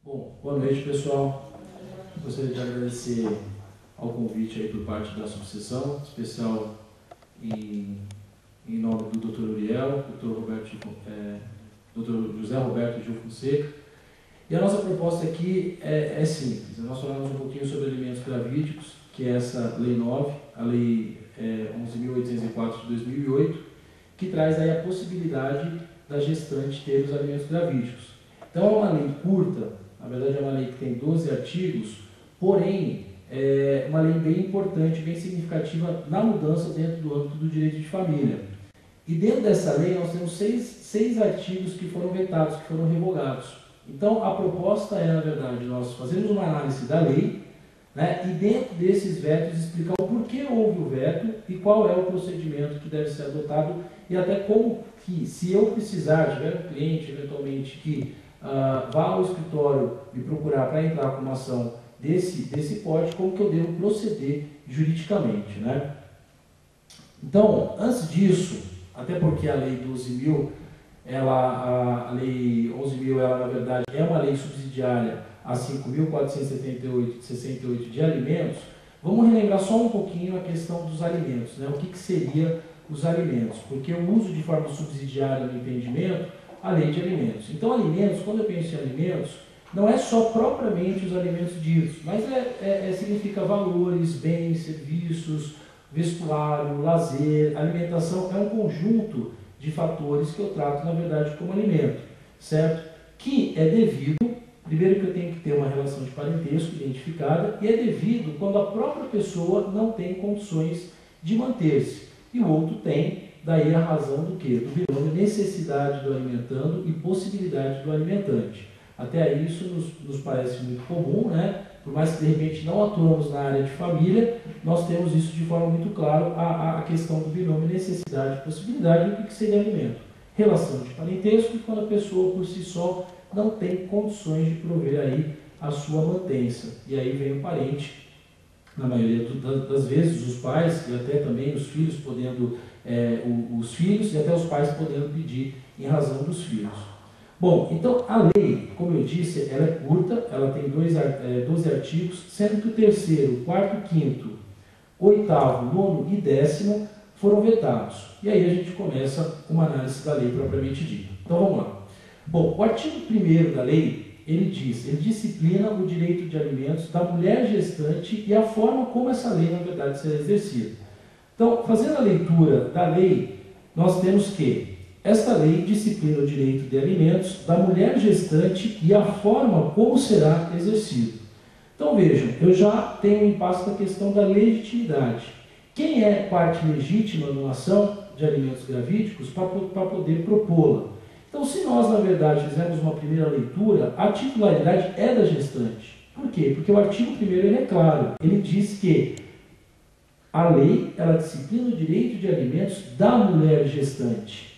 Bom, boa noite, pessoal. Gostaria de agradecer ao convite aí por parte da subseção, especial em nome do Dr. Uriel, Dr. José Roberto Gil Fonseca. E a nossa proposta aqui é simples. Nós falamos um pouquinho sobre alimentos gravídicos, que é essa Lei 9, a Lei 11.804 de 2008, que traz aí a possibilidade da gestante ter os alimentos gravídicos. Então é uma lei curta, na verdade é uma lei que tem 12 artigos, porém é uma lei bem importante, bem significativa na mudança dentro do âmbito do direito de família. E dentro dessa lei nós temos seis artigos que foram vetados, que foram revogados. Então a proposta é, na verdade, nós fazermos uma análise da lei, né, e dentro desses vetos explicar o porquê houve o veto e qual é o procedimento que deve ser adotado e até como que, se eu precisar, tiver um cliente eventualmente que vá ao escritório me procurar para entrar com uma ação desse porte, como que eu devo proceder juridicamente, né? Então, antes disso, até porque a Lei 12.000, a Lei 11.000, ela na verdade é uma lei subsidiária a 5.478 de 68 de alimentos, vamos relembrar só um pouquinho a questão dos alimentos, né? O que seria os alimentos? Porque eu uso de forma subsidiária no entendimento a lei de alimentos. Então, alimentos, quando eu penso em alimentos, não é só propriamente os alimentos ditos, mas significa valores, bens, serviços, vestuário, lazer, alimentação, é um conjunto de fatores que eu trato, na verdade, como alimento, certo? Que é devido, primeiro que eu tenho que ter uma relação de parentesco identificada, e é devido quando a própria pessoa não tem condições de manter-se, e o outro tem. Daí a razão do quê? Do binômio necessidade do alimentando e possibilidade do alimentante. Até aí isso nos parece muito comum, né? Por mais que de repente não atuamos na área de família, nós temos isso de forma muito clara, a questão do binômio necessidade e possibilidade e o que seria alimento. Relação de parentesco, quando a pessoa por si só não tem condições de prover aí a sua mantença. E aí vem o parente, na maioria das vezes, os pais e até também os filhos podendo... os filhos e até os pais podendo pedir em razão dos filhos. Bom, então a lei, como eu disse, ela é curta, ela tem 12 artigos, sendo que o terceiro, quarto, quinto, oitavo, nono e 10º foram vetados. E aí a gente começa uma análise da lei propriamente dita. Então vamos lá. Bom, o artigo 1º da lei, ele disciplina o direito de alimentos da mulher gestante e a forma como essa lei, na verdade, será exercida. Então, fazendo a leitura da lei, nós temos que esta lei disciplina o direito de alimentos da mulher gestante e a forma como será exercido. Então, vejam, eu já tenho um impasse na questão da legitimidade. Quem é parte legítima numa ação de alimentos gravídicos para poder propô-la? Então, se nós, na verdade, fizermos uma primeira leitura, a titularidade é da gestante. Por quê? Porque o artigo 1º ele é claro. Ele diz que a lei, ela disciplina o direito de alimentos da mulher gestante.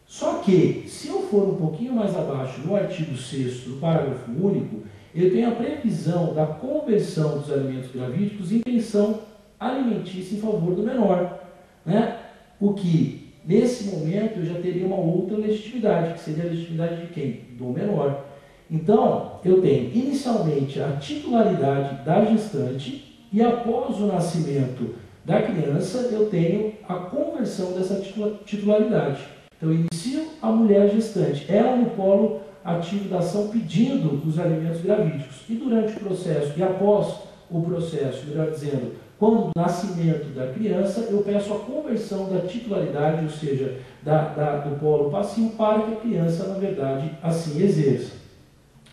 Só que, se eu for um pouquinho mais abaixo, no artigo 6º, no parágrafo único, eu tenho a previsão da conversão dos alimentos gravídicos em pensão alimentícia em favor do menor, né? O que, nesse momento, eu já teria uma outra legitimidade, que seria a legitimidade de quem? Do menor. Então, eu tenho, inicialmente, a titularidade da gestante e, após o nascimento da criança, eu tenho a conversão dessa titularidade. Então, eu inicio a mulher gestante, ela no polo ativo da ação pedindo os alimentos gravídicos. E durante o processo, e após o processo, melhor dizendo, quando o nascimento da criança, eu peço a conversão da titularidade, ou seja, do polo passivo, para que a criança, na verdade, assim exerça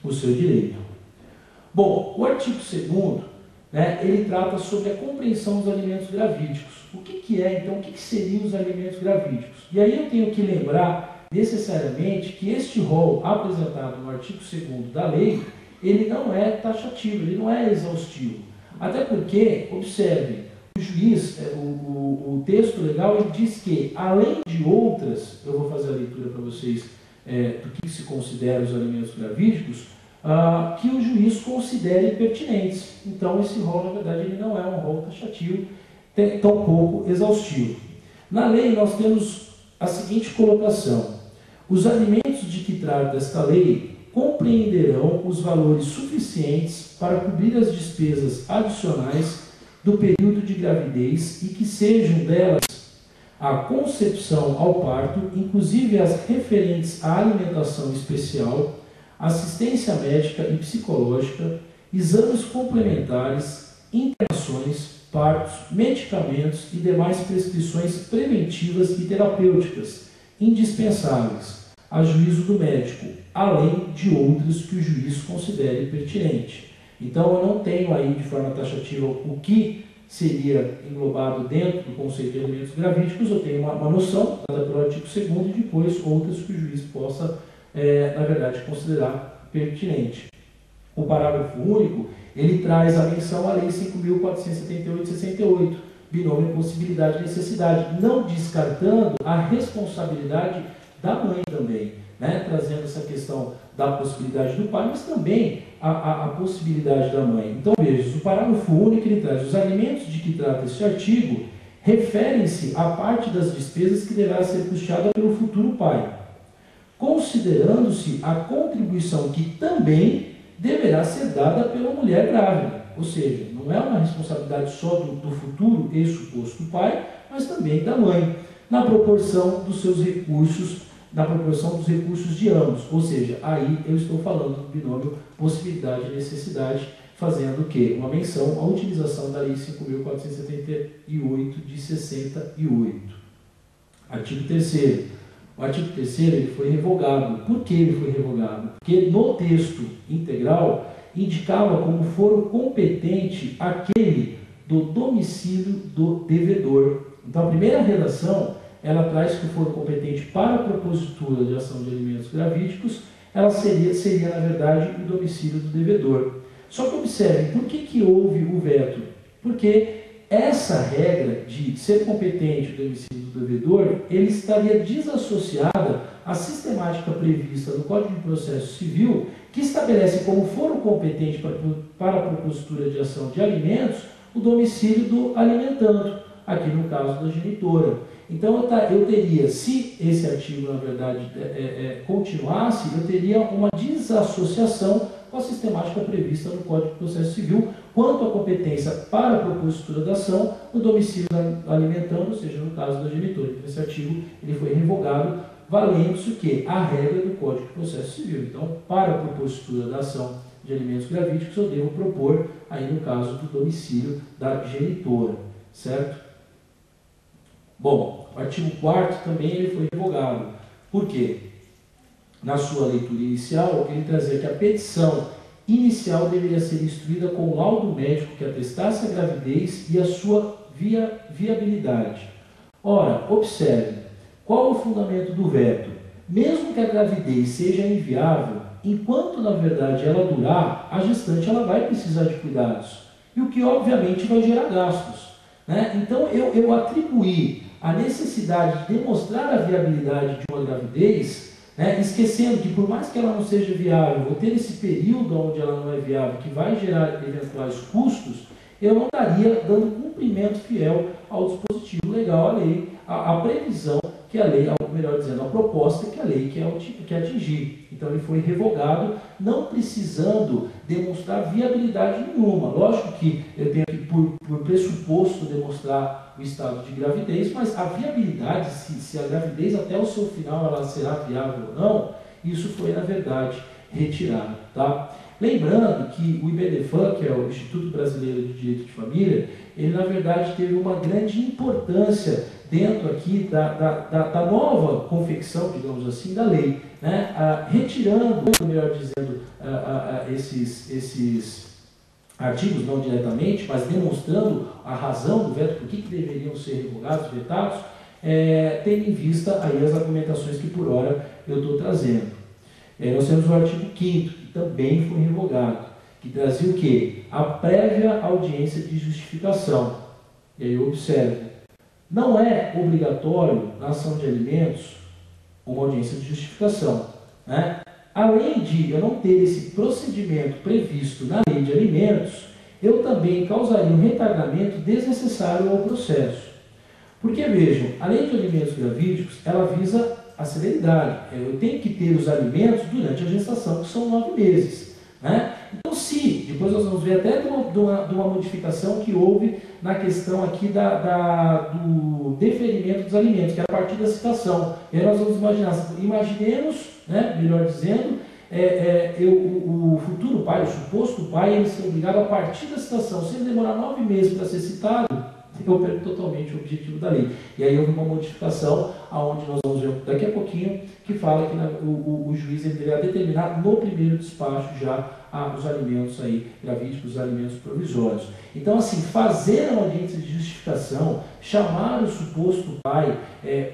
o seu direito. Bom, o artigo 2º, né, ele trata sobre a compreensão dos alimentos gravídicos. O que é, então, o que seriam os alimentos gravídicos? E aí eu tenho que lembrar, necessariamente, que este rol apresentado no artigo 2º da lei, ele não é taxativo, ele não é exaustivo. Até porque, observem, o juiz, o texto legal, ele diz que, além de outras, eu vou fazer a leitura para vocês do que se considera os alimentos gravídicos, que o juiz considere pertinentes. Então, esse rol, na verdade, ele não é um rol taxativo, tampouco exaustivo. Na lei, nós temos a seguinte colocação: os alimentos de que trata esta lei compreenderão os valores suficientes para cobrir as despesas adicionais do período de gravidez e que sejam delas a concepção ao parto, inclusive as referentes à alimentação especial, assistência médica e psicológica, exames complementares, internações, partos, medicamentos e demais prescrições preventivas e terapêuticas indispensáveis, a juízo do médico, além de outras que o juiz considere pertinente. Então, eu não tenho aí de forma taxativa o que seria englobado dentro do conceito de alimentos gravídicos, eu tenho uma noção, dada pelo artigo 2º, e depois outras que o juiz possa, na verdade, considerar pertinente. O parágrafo único, ele traz a menção à Lei 5.478/68, binômio possibilidade e necessidade, não descartando a responsabilidade da mãe também, né? Trazendo essa questão da possibilidade do pai, mas também a possibilidade da mãe. Então, veja, o parágrafo único, ele traz os alimentos de que trata este artigo, referem-se à parte das despesas que deverá ser custeada pelo futuro pai, considerando-se a contribuição que também deverá ser dada pela mulher grávida. Ou seja, não é uma responsabilidade só do futuro e suposto pai, mas também da mãe, na proporção dos seus recursos, na proporção dos recursos de ambos. Ou seja, aí eu estou falando do binômio possibilidade e necessidade, fazendo o quê? Uma menção à utilização da Lei 5.478 de 68. Artigo 3º. O artigo 3º ele foi revogado. Por que ele foi revogado? Porque no texto integral indicava como foro competente aquele do domicílio do devedor. Então, a primeira redação, ela traz que o foro competente para a propositura de ação de alimentos gravídicos, ela seria na verdade, o domicílio do devedor. Só que observe, por que houve o veto? Porque essa regra de ser competente o domicílio do devedor, ele estaria desassociada à sistemática prevista no Código de Processo Civil, que estabelece como foro competente para a propositura de ação de alimentos o domicílio do alimentando, aqui no caso da genitora. Então, eu teria, se esse artigo, na verdade, continuasse, eu teria uma desassociação com a sistemática prevista no Código de Processo Civil quanto à competência para a propositura da ação no domicílio alimentando, ou seja, no caso da genitora. Então, esse artigo ele foi revogado, valendo-se o quê? A regra do Código de Processo Civil. Então, para a propositura da ação de alimentos gravídicos, eu devo propor, aí no caso do domicílio da genitora, certo? Bom, o artigo 4º também ele foi revogado. Por quê? Na sua leitura inicial, ele trazia que a petição inicial deveria ser instruída com o laudo médico que atestasse a gravidez e a sua viabilidade. Ora, observe, qual é o fundamento do veto? Mesmo que a gravidez seja inviável, enquanto na verdade ela durar, a gestante ela vai precisar de cuidados, e o que obviamente vai gerar gastos, né? Então eu atribuí a necessidade de demonstrar a viabilidade de uma gravidez, né, esquecendo que por mais que ela não seja viável, vou ter esse período onde ela não é viável, que vai gerar eventuais custos, eu não estaria dando cumprimento fiel ao dispositivo legal, à lei, à previsão que a lei, ou melhor dizendo, a proposta que a lei quer atingir. Então ele foi revogado, não precisando demonstrar viabilidade nenhuma. Lógico que eu tenho que, por pressuposto, demonstrar o estado de gravidez, mas a viabilidade, se a gravidez até o seu final ela será viável ou não, isso foi, na verdade, retirado. Tá? Lembrando que o IBDFAM, que é o Instituto Brasileiro de Direito de Família, ele, na verdade, teve uma grande importância dentro aqui da nova confecção, digamos assim, da lei, né? Retirando, melhor dizendo, esses artigos, não diretamente, mas demonstrando a razão do veto, por que deveriam ser revogados, vetados, tendo em vista aí as argumentações que por hora eu estou trazendo. Nós temos o artigo 5º, que também foi revogado, que trazia o quê? A prévia audiência de justificação. E aí observe, não é obrigatório na ação de alimentos uma audiência de justificação, né? Além de eu não ter esse procedimento previsto na lei de alimentos, eu também causaria um retardamento desnecessário ao processo. Porque, vejam, a lei de alimentos gravídicos, ela visa a celeridade. Eu tenho que ter os alimentos durante a gestação, que são 9 meses. Né? Então, se, depois nós vamos ver até de uma modificação que houve na questão aqui do deferimento dos alimentos, que é a partir da citação. E aí nós vamos imaginemos, né, melhor dizendo, o futuro pai, o suposto pai, ele ser obrigado a partir da citação. Se ele demorar 9 meses para ser citado, eu perco totalmente o objetivo da lei. E aí houve uma modificação, aonde nós vamos ver daqui a pouquinho, que fala que o juiz ele deverá determinar no primeiro despacho já os alimentos aí gravídicos, os alimentos provisórios. Então, assim, fazer uma audiência de justificação, chamar o suposto pai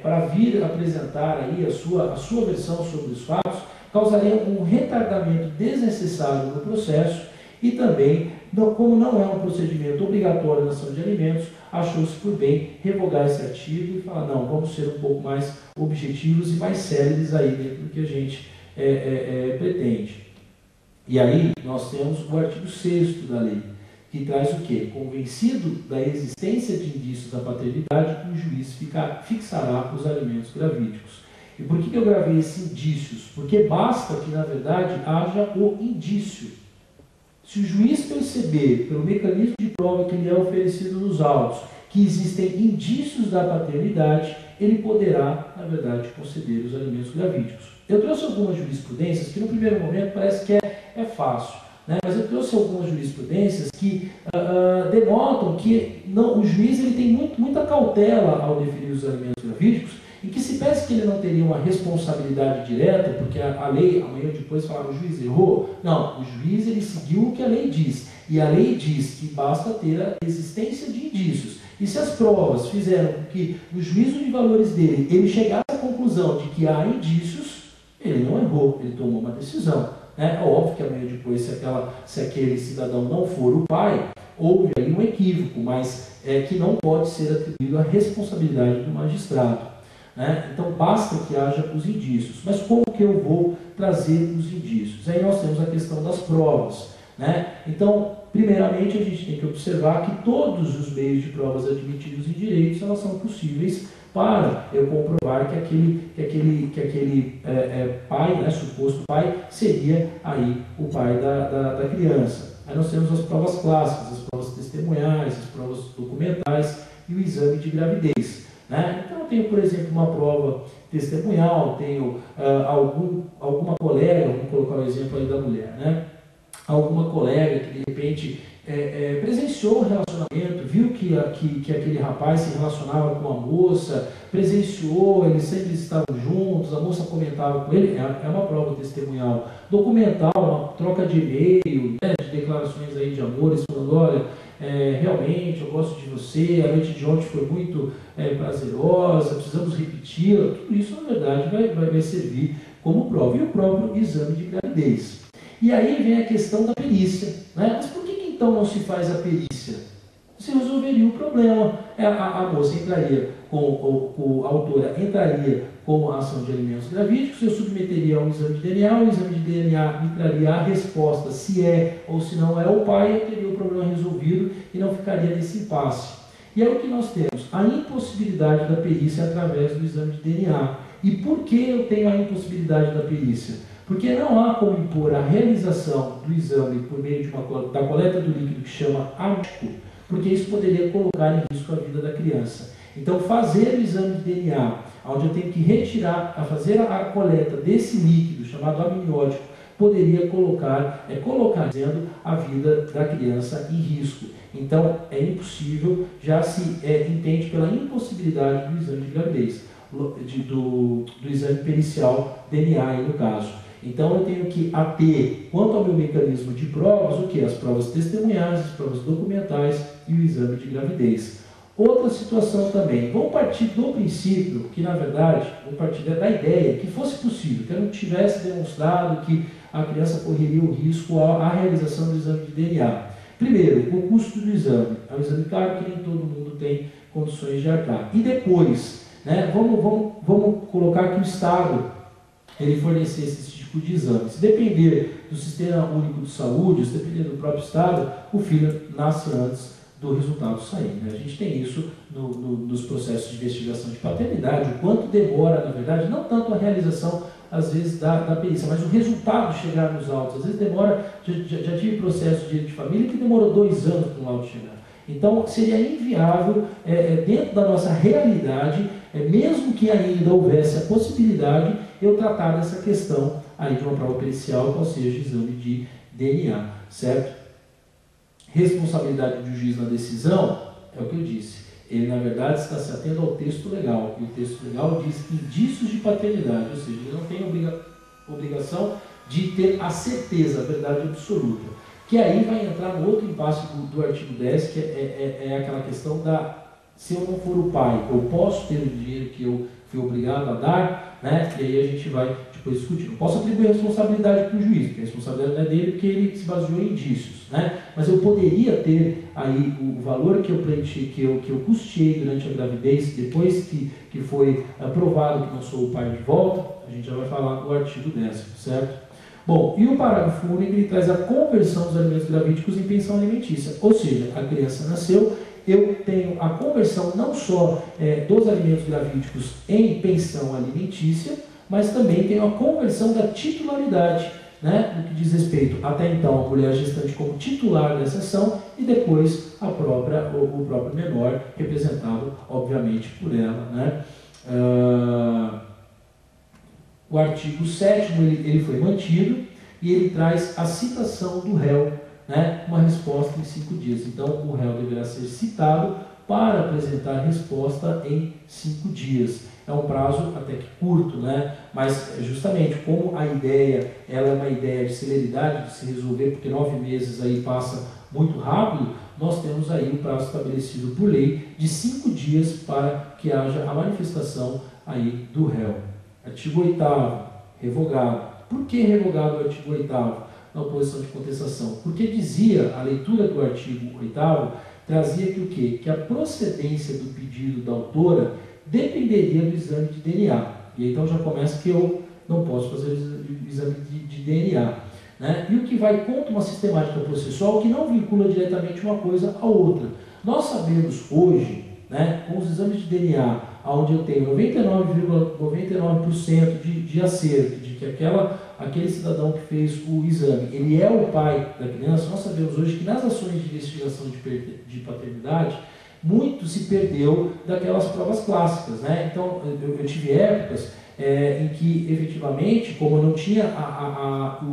para vir apresentar aí a sua versão sobre os fatos, causaria um retardamento desnecessário no processo e também, como não é um procedimento obrigatório na ação de alimentos, achou-se por bem revogar esse artigo e falar, não, vamos ser um pouco mais objetivos e mais céleres aí dentro do que a gente pretende. E aí nós temos o artigo 6º da lei, que traz o quê? Convencido da existência de indícios da paternidade, o juiz fixará os alimentos gravídicos. E por que eu gravei esses indícios? Porque basta que, na verdade, haja o indício. Se o juiz perceber, pelo mecanismo de prova que lhe é oferecido nos autos, que existem indícios da paternidade, ele poderá, na verdade, conceder os alimentos gravídicos. Eu trouxe algumas jurisprudências que, no primeiro momento, parece que é fácil, né? Mas eu trouxe algumas jurisprudências que denotam que o juiz ele tem muita cautela ao definir os alimentos gravídicos, em que se pensa que ele não teria uma responsabilidade direta, porque a lei, amanhã ou depois falaram, o juiz errou. Não, o juiz ele seguiu o que a lei diz. E a lei diz que basta ter a existência de indícios. E se as provas fizeram com que, no juízo de valores dele, ele chegasse à conclusão de que há indícios, ele não errou, ele tomou uma decisão. É óbvio que amanhã ou depois, se aquele cidadão não for o pai, houve aí um equívoco, mas que não pode ser atribuído à responsabilidade do magistrado. Então basta que haja os indícios. Mas como que eu vou trazer os indícios? Aí nós temos a questão das provas. Então, primeiramente, a gente tem que observar que todos os meios de provas admitidos em direitos, elas são possíveis para eu comprovar que aquele pai, suposto pai, seria aí o pai da criança. Aí nós temos as provas clássicas, as provas testemunhais, as provas documentais e o exame de gravidez. Então eu tenho, por exemplo, uma prova testemunhal, tenho alguma colega, vamos colocar o exemplo aí da mulher, alguma colega que de repente presenciou o relacionamento, viu que aquele rapaz se relacionava com a moça, presenciou, eles sempre estavam juntos, a moça comentava com ele, é uma prova testemunhal. Documental, uma troca de e-mail, de declarações aí de amores, falando, olha, realmente eu gosto de você, a noite de ontem foi muito prazerosa, precisamos repeti-la. Tudo isso, na verdade, vai servir como prova. E o próprio exame de gravidez. E aí vem a questão da perícia. Mas por que então não se faz a perícia? Você resolveria o problema. A moça entraria a autora entraria com a ação de alimentos gravídicos, eu submeteria a um exame de DNA, o exame de DNA me traria a resposta se é ou se não é o pai, eu teria o problema resolvido e não ficaria nesse impasse. E aí o que nós temos? A impossibilidade da perícia através do exame de DNA. E por que eu tenho a impossibilidade da perícia? Porque não há como impor a realização do exame por meio da coleta do líquido que chama ático, porque isso poderia colocar em risco a vida da criança. Então, fazer o exame de DNA, onde eu tenho que fazer a coleta desse líquido chamado amniótico, poderia colocar dizendo, a vida da criança em risco. Então, é impossível, já se entende pela impossibilidade do exame de gravidez, do exame pericial DNA aí no caso. Então, eu tenho que ater, quanto ao meu mecanismo de provas, o que? As provas testemunhais, as provas documentais e o exame de gravidez. Outra situação também, vamos partir do princípio que, na verdade, vamos partir da ideia que fosse possível, que eu não tivesse demonstrado que a criança correria o risco à realização do exame de DNA. Primeiro, o custo do exame. É um exame caro que nem todo mundo tem condições de arcar. E depois, vamos colocar que o Estado ele fornecesse esse tipo de exame. Se depender do Sistema Único de Saúde, se depender do próprio Estado, o filho nasce antes do resultado sair. Né? A gente tem isso nos processos de investigação de paternidade, o quanto demora, na verdade, não tanto a realização, às vezes, da perícia, mas o resultado chegar nos autos. Às vezes demora, já tive processo de direito de família que demorou 2 anos para um auto chegar. Então, seria inviável, dentro da nossa realidade, mesmo que ainda houvesse a possibilidade, eu tratar dessa questão aí de uma prova pericial, qual seja o exame de DNA, certo? Responsabilidade do juiz na decisão, é o que eu disse. Ele, na verdade, está se atendo ao texto legal. E o texto legal diz indícios de paternidade, ou seja, ele não tem obrigação de ter a certeza, a verdade absoluta. Que aí vai entrar no outro impasse do artigo 10, que é aquela questão da... Se eu não for o pai, eu posso ter o dinheiro que eu fui obrigado a dar, né? E aí a gente vai depois discutir. Não posso atribuir a responsabilidade para o juiz, porque a responsabilidade não é dele, porque ele se baseou em indícios, né? Mas eu poderia ter aí o valor que eu preenchi, que eu custeei durante a gravidez, depois que foi aprovado que não sou o pai de volta, a gente já vai falar do artigo 10º, certo? Bom, e o parágrafo único, ele traz a conversão dos alimentos gravídicos em pensão alimentícia, ou seja, a criança nasceu, eu tenho a conversão não só dos alimentos gravídicos em pensão alimentícia, mas também tenho a conversão da titularidade, né, no que diz respeito até então a mulher gestante como titular dessa ação e depois o próprio menor, representado obviamente por ela. Né? O artigo 7º ele foi mantido e ele traz a citação do réu, né, uma resposta em 5 dias. Então, o réu deverá ser citado para apresentar a resposta em 5 dias. É um prazo até que curto, né? Mas justamente como a ideia ela é uma ideia de celeridade, de se resolver, porque 9 meses aí passa muito rápido, nós temos aí o prazo estabelecido por lei de 5 dias para que haja a manifestação aí do réu. Artigo 8º, revogado. Por que revogado o artigo 8º? Na oposição de contestação, porque dizia, a leitura do artigo 8º, trazia que o quê? Que a procedência do pedido da autora dependeria do exame de DNA. E então já começa que eu não posso fazer o exame de DNA. Né? E o que vai contra uma sistemática processual que não vincula diretamente uma coisa à outra. Nós sabemos hoje, né, com os exames de DNA, onde eu tenho 99,99% de acerto, de que aquele cidadão que fez o exame, ele é o pai da criança, nós sabemos hoje que nas ações de investigação de paternidade, muito se perdeu daquelas provas clássicas. Né? Então, eu tive épocas em que, efetivamente, como eu não tinha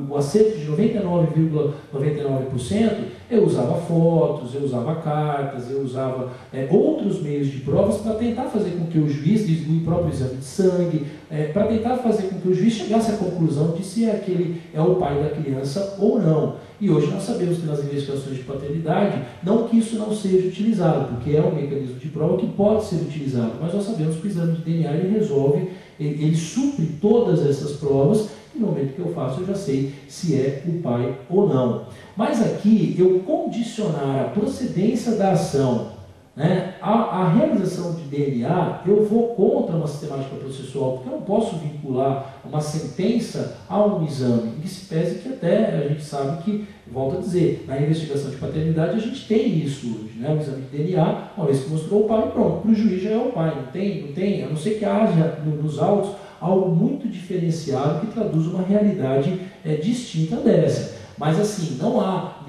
o acerto de 99,99%, eu usava fotos, eu usava cartas, eu usava outros meios de provas para tentar fazer com que o juiz, o próprio exame de sangue, para tentar fazer com que o juiz chegasse à conclusão de se aquele é o pai da criança ou não. E hoje nós sabemos que nas investigações de paternidade, não que isso não seja utilizado, porque é um mecanismo de prova que pode ser utilizado, mas nós sabemos que o exame de DNA ele resolve, ele supre todas essas provas, e no momento que eu faço eu já sei se é o pai ou não. Mas aqui, eu condicionar a procedência da ação, né, a realização de DNA, eu vou contra uma sistemática processual, porque eu não posso vincular uma sentença a um exame, em que se pese que até a gente sabe que, volto a dizer, na investigação de paternidade a gente tem isso hoje, né, o exame de DNA, uma vez que mostrou o pai, pronto, para o juiz já é o pai, não tem, a não ser que haja nos autos algo muito diferenciado que traduz uma realidade distinta dessa. Mas assim, não há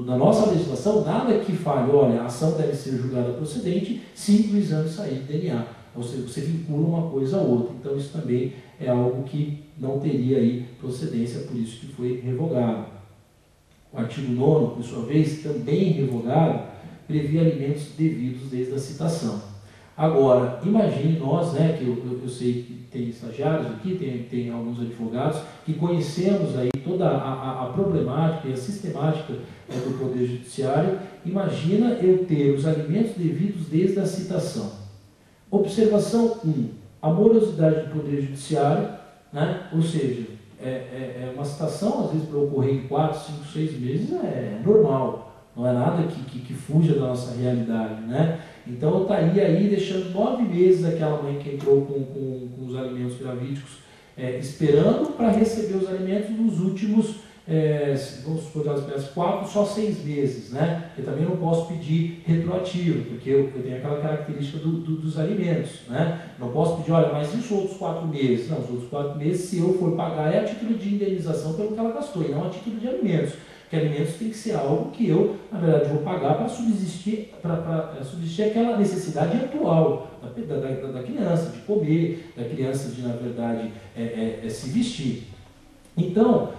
na nossa legislação nada que fale, olha, a ação deve ser julgada procedente se o exame sair de DNA. Ou seja, você vincula uma coisa a outra. Então isso também é algo que não teria aí procedência, por isso que foi revogado. O artigo 9º, por sua vez, também revogado, previa alimentos devidos desde a citação. Agora, imagine nós, né, que eu sei que tem estagiários aqui, tem alguns advogados, que conhecemos aí toda a problemática e a sistemática do Poder Judiciário. Imagina eu ter os alimentos devidos desde a citação. Observação 1. A morosidade do Poder Judiciário, né, ou seja, uma citação, às vezes, para ocorrer em 4, 5, 6 meses, é normal. Não é nada que fuja da nossa realidade, né? Então eu estaria aí deixando 9 meses aquela mãe que entrou com os alimentos gravídicos esperando para receber os alimentos nos últimos vamos supor que elas peçam 4, só 6 meses, né? Eu também não posso pedir retroativo, porque eu tenho aquela característica dos alimentos, né? Não posso pedir, olha, mas e os outros 4 meses? Não, os outros 4 meses, se eu for pagar, é a título de indenização pelo que ela gastou, e não a título de alimentos. Porque alimentos tem que ser algo que eu, na verdade, vou pagar para subsistir aquela necessidade atual da criança, de comer, da criança de, na verdade, se vestir. Então,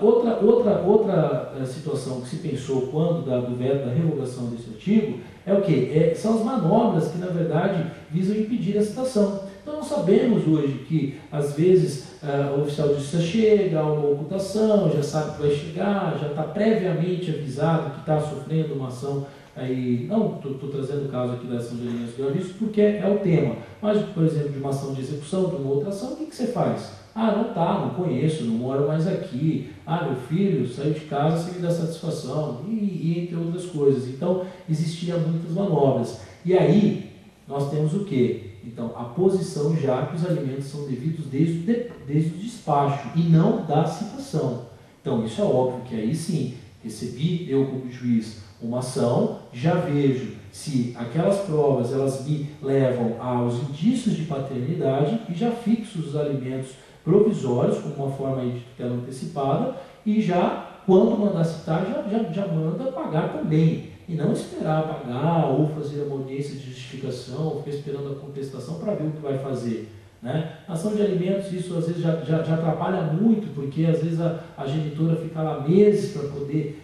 outra situação que se pensou quando do veto da revogação desse artigo é o quê? São as manobras que, na verdade, visam impedir a citação. Então, nós sabemos hoje que, às vezes, o oficial de justiça chega a uma ocultação, já sabe que vai chegar, já está previamente avisado que está sofrendo uma ação. Aí, não estou trazendo o caso aqui da ação de alimentos gravíssimos porque é o tema. Mas, por exemplo, de uma ação de execução, de uma outra ação, o que você faz? Não conheço, não moro mais aqui. Meu filho saiu de casa sem me dar satisfação, e entre outras coisas. Então, existiam muitas manobras. E aí, nós temos o quê? Então, a posição já que os alimentos são devidos desde o despacho e não da citação. Então, isso é óbvio que aí sim, recebi eu como juiz uma ação, já vejo se aquelas provas elas me levam aos indícios de paternidade e já fixo os alimentos provisórios como uma forma de tutela antecipada e já, quando mandar citar, já manda pagar também. E não esperar pagar ou fazer a audiência de justificação, ficar esperando a contestação para ver o que vai fazer. Né? A ação de alimentos, isso às vezes já atrapalha muito, porque às vezes a genitora fica lá meses para poder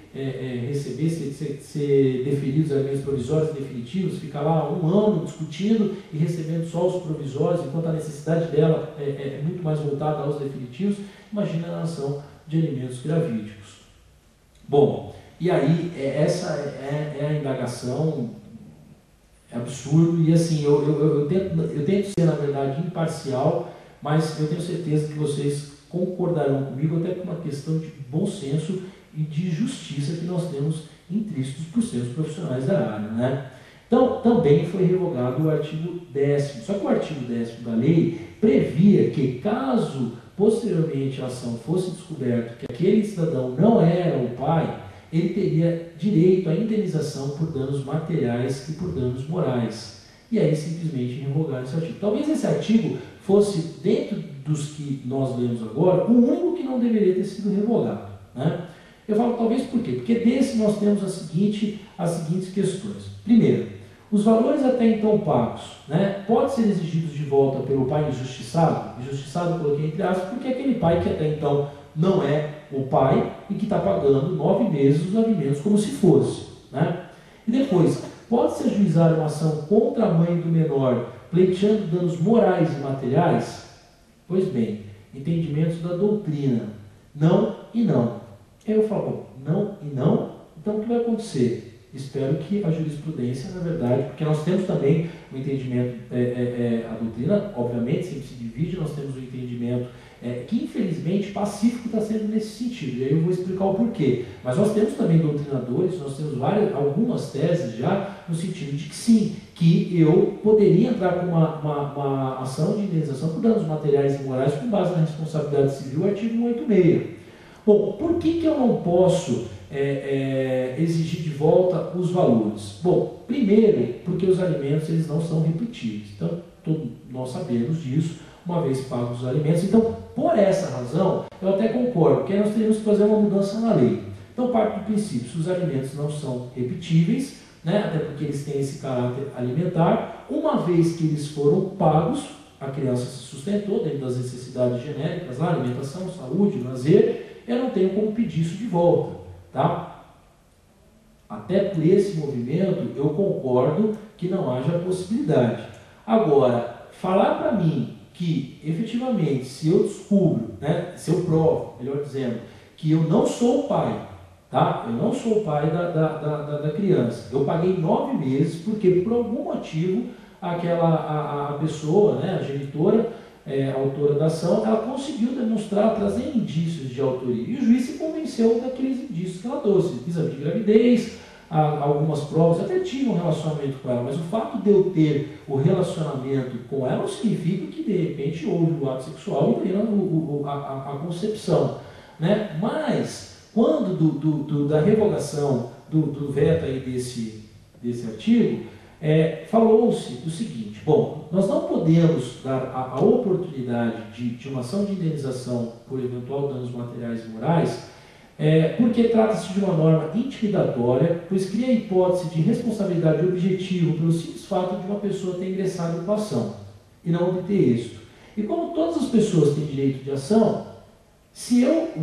receber, ser deferidos os alimentos provisórios e definitivos, fica lá 1 ano discutindo e recebendo só os provisórios, enquanto a necessidade dela é muito mais voltada aos definitivos. Imagina a ação de alimentos gravídicos. Bom, e aí essa é a indagação. É absurdo, e assim, eu tento ser, na verdade, imparcial, mas eu tenho certeza que vocês concordarão comigo, até com uma questão de bom senso e de justiça que nós temos intrínsetos por sermos profissionais da área. Né? Então, também foi revogado o artigo 10º, só que o artigo 10º da lei previa que, caso posteriormente a ação fosse descoberto que aquele cidadão não era o pai, ele teria direito à indenização por danos materiais e por danos morais. E aí simplesmente revogaram esse artigo. Talvez esse artigo fosse, dentro dos que nós lemos agora, o único que não deveria ter sido revogado. Né? Eu falo talvez por quê? Porque desse nós temos as seguintes questões. Primeiro, os valores até então pagos, né, podem ser exigidos de volta pelo pai injustiçado. Injustiçado coloquei entre aspas, porque é aquele pai que até então não é o pai e que está pagando 9 meses os alimentos como se fosse. Né? E depois, pode-se ajuizar uma ação contra a mãe do menor, pleiteando danos morais e materiais? Pois bem, entendimentos da doutrina, não e não. Eu falo, não e não, então o que vai acontecer? Espero que a jurisprudência, na verdade, porque nós temos também o entendimento, a doutrina, obviamente, sempre se divide, nós temos o entendimento que, infelizmente, pacífico está sendo nesse sentido, e aí eu vou explicar o porquê. Mas nós temos também doutrinadores, nós temos algumas teses já, no sentido de que sim, que eu poderia entrar com uma ação de indenização por danos materiais e morais com base na responsabilidade civil, artigo 186. Bom, por que eu não posso exigir de volta os valores? Bom, primeiro, porque os alimentos eles não são repetíveis. Então, nós sabemos disso, uma vez pagos os alimentos. Então, por essa razão, eu até concordo, que nós teríamos que fazer uma mudança na lei. Então, parte do princípio, se os alimentos não são repetíveis, né, até porque eles têm esse caráter alimentar, uma vez que eles foram pagos, a criança se sustentou dentro das necessidades genéricas, lá, alimentação, saúde, lazer, eu não tenho como pedir isso de volta. Tá? Até por esse movimento, eu concordo que não haja possibilidade. Agora, falar para mim que, efetivamente, se eu descubro, né, se eu provo, melhor dizendo, que eu não sou o pai, tá? Eu não sou o pai da criança. Eu paguei 9 meses porque, por algum motivo, a pessoa, né, a genitora, a autora da ação, ela conseguiu demonstrar, trazer indícios de autoria. E o juiz se convenceu daqueles indícios que ela trouxe. Exame de gravidez, algumas provas, eu até tive um relacionamento com ela, mas o fato de eu ter o relacionamento com ela não significa que, de repente, houve o ato sexual e veio a concepção. Né? Mas falando da revogação do veto aí desse artigo, falou-se o seguinte: bom, nós não podemos dar a oportunidade de uma ação de indenização por eventual danos materiais e morais, porque trata-se de uma norma intimidatória, pois cria a hipótese de responsabilidade objetiva pelo simples fato de uma pessoa ter ingressado em ação e não obter êxito. E como todas as pessoas têm direito de ação,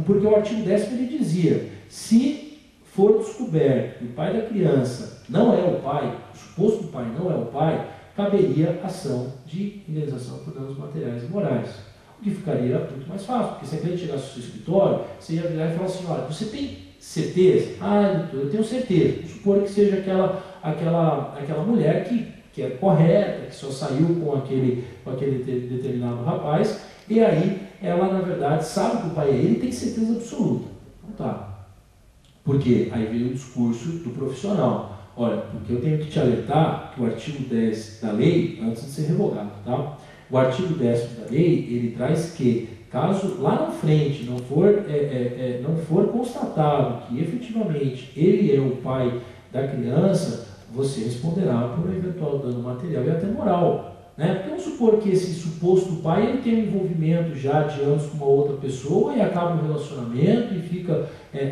porque o artigo 10º ele dizia, se for descoberto que o pai da criança não é o pai, o suposto pai não é o pai, caberia ação de indenização por danos materiais e morais. O que ficaria muito mais fácil, porque se a cliente chegasse ao seu escritório, você ia virar e falar assim: olha, você tem certeza? Ah, doutor, eu tenho certeza. Vamos supor que seja aquela mulher que é correta, que só saiu com aquele determinado rapaz, e aí ela, na verdade, sabe que o pai é ele e tem certeza absoluta. Então tá. Porque aí veio o discurso do profissional. Olha, porque eu tenho que te alertar que o artigo 10 da lei, antes de ser revogado, tá? O artigo 10º da lei, ele traz que, caso lá na frente não for constatado que efetivamente ele é o pai da criança, você responderá por um eventual dano material e até moral. Né? Porque vamos supor que esse suposto pai ele tem um envolvimento já de anos com uma outra pessoa e acaba um relacionamento e fica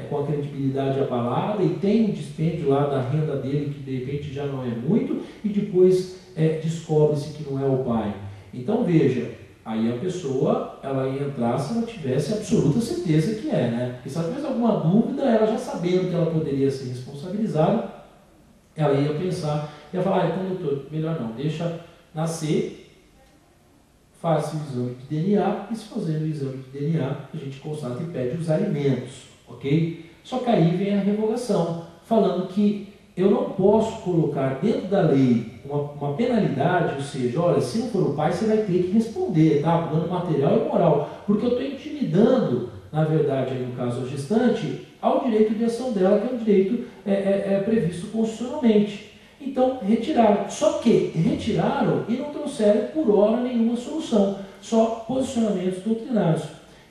com a credibilidade abalada e tem um dispêndio lá da renda dele que de repente já não é muito e depois descobre-se que não é o pai. Então veja, aí a pessoa ela ia entrar se ela tivesse absoluta certeza que né? Porque se ela tivesse alguma dúvida, ela já sabendo que ela poderia ser responsabilizada, ela ia pensar, ia falar, então doutor, melhor não, deixa nascer, faça o exame de DNA e se fazendo o exame de DNA, a gente constata e pede os alimentos, ok? Só que aí vem a revogação, falando que eu não posso colocar dentro da lei uma penalidade, ou seja, olha, se não for o pai, você vai ter que responder, tá? Dano material e moral, porque eu estou intimidando, na verdade, aí no caso a gestante, ao direito de ação dela, que é um direito previsto constitucionalmente. Então, retiraram. Só que retiraram e não trouxeram por hora nenhuma solução, só posicionamentos doutrinários.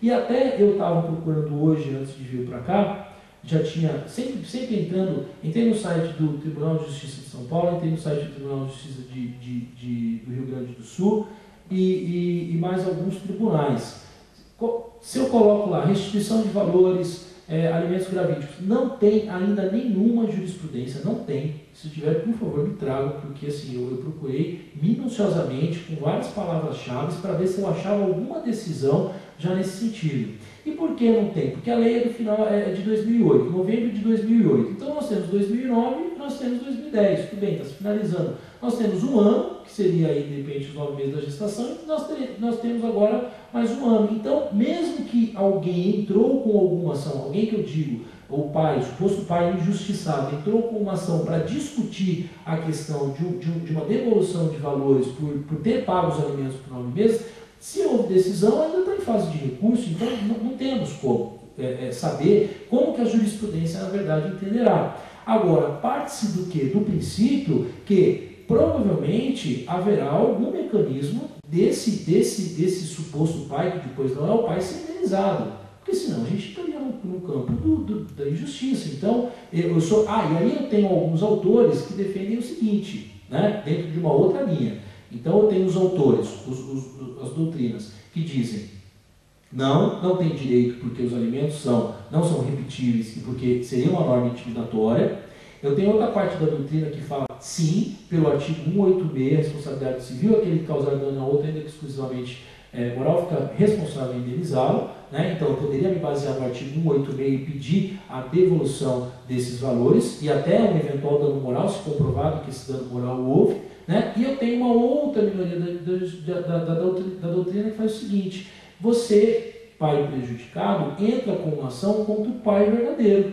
E até eu estava procurando hoje, antes de vir para cá, já tinha, sempre entrei no site do Tribunal de Justiça de São Paulo, entrei no site do Tribunal de Justiça do Rio Grande do Sul e mais alguns tribunais. Se eu coloco lá, restituição de valores, alimentos gravídicos, não tem ainda nenhuma jurisprudência, não tem. Se tiver, por favor, me tragam, porque assim, eu procurei minuciosamente, com várias palavras-chave, para ver se eu achava alguma decisão já nesse sentido. E por que não tem? Porque a lei do final é de 2008, novembro de 2008. Então nós temos 2009 e nós temos 2010. Tudo bem, está se finalizando. Nós temos um ano, que seria aí, de repente, os 9 meses da gestação, e nós temos agora mais um ano. Então, mesmo que alguém entrou com alguma ação, alguém que eu digo, o pai, o suposto pai injustiçado, entrou com uma ação para discutir a questão de uma devolução de valores por ter pago os alimentos por 9 meses, se houve decisão, ainda está em fase de recurso, então não temos como saber como que a jurisprudência, na verdade, entenderá. Agora, parte-se do quê? Do princípio que provavelmente haverá algum mecanismo desse suposto pai, que depois não é o pai, ser indenizado. Porque senão a gente estaria no campo da injustiça. Então, e aí eu tenho alguns autores que defendem o seguinte, né, dentro de uma outra linha. Então eu tenho os autores, as doutrinas, que dizem não tem direito porque os alimentos não são repetíveis e porque seria uma norma intimidatória. Eu tenho outra parte da doutrina que fala sim, pelo artigo 186, responsabilidade civil, aquele que causar dano a outro, ainda que exclusivamente moral, fica responsável em indenizá-lo. Né? Então eu poderia me basear no artigo 186 e pedir a devolução desses valores e até um eventual dano moral, se comprovado que esse dano moral houve. Né? E eu tenho uma outra minoria da doutrina que faz o seguinte: você, pai prejudicado, entra com uma ação contra o pai verdadeiro,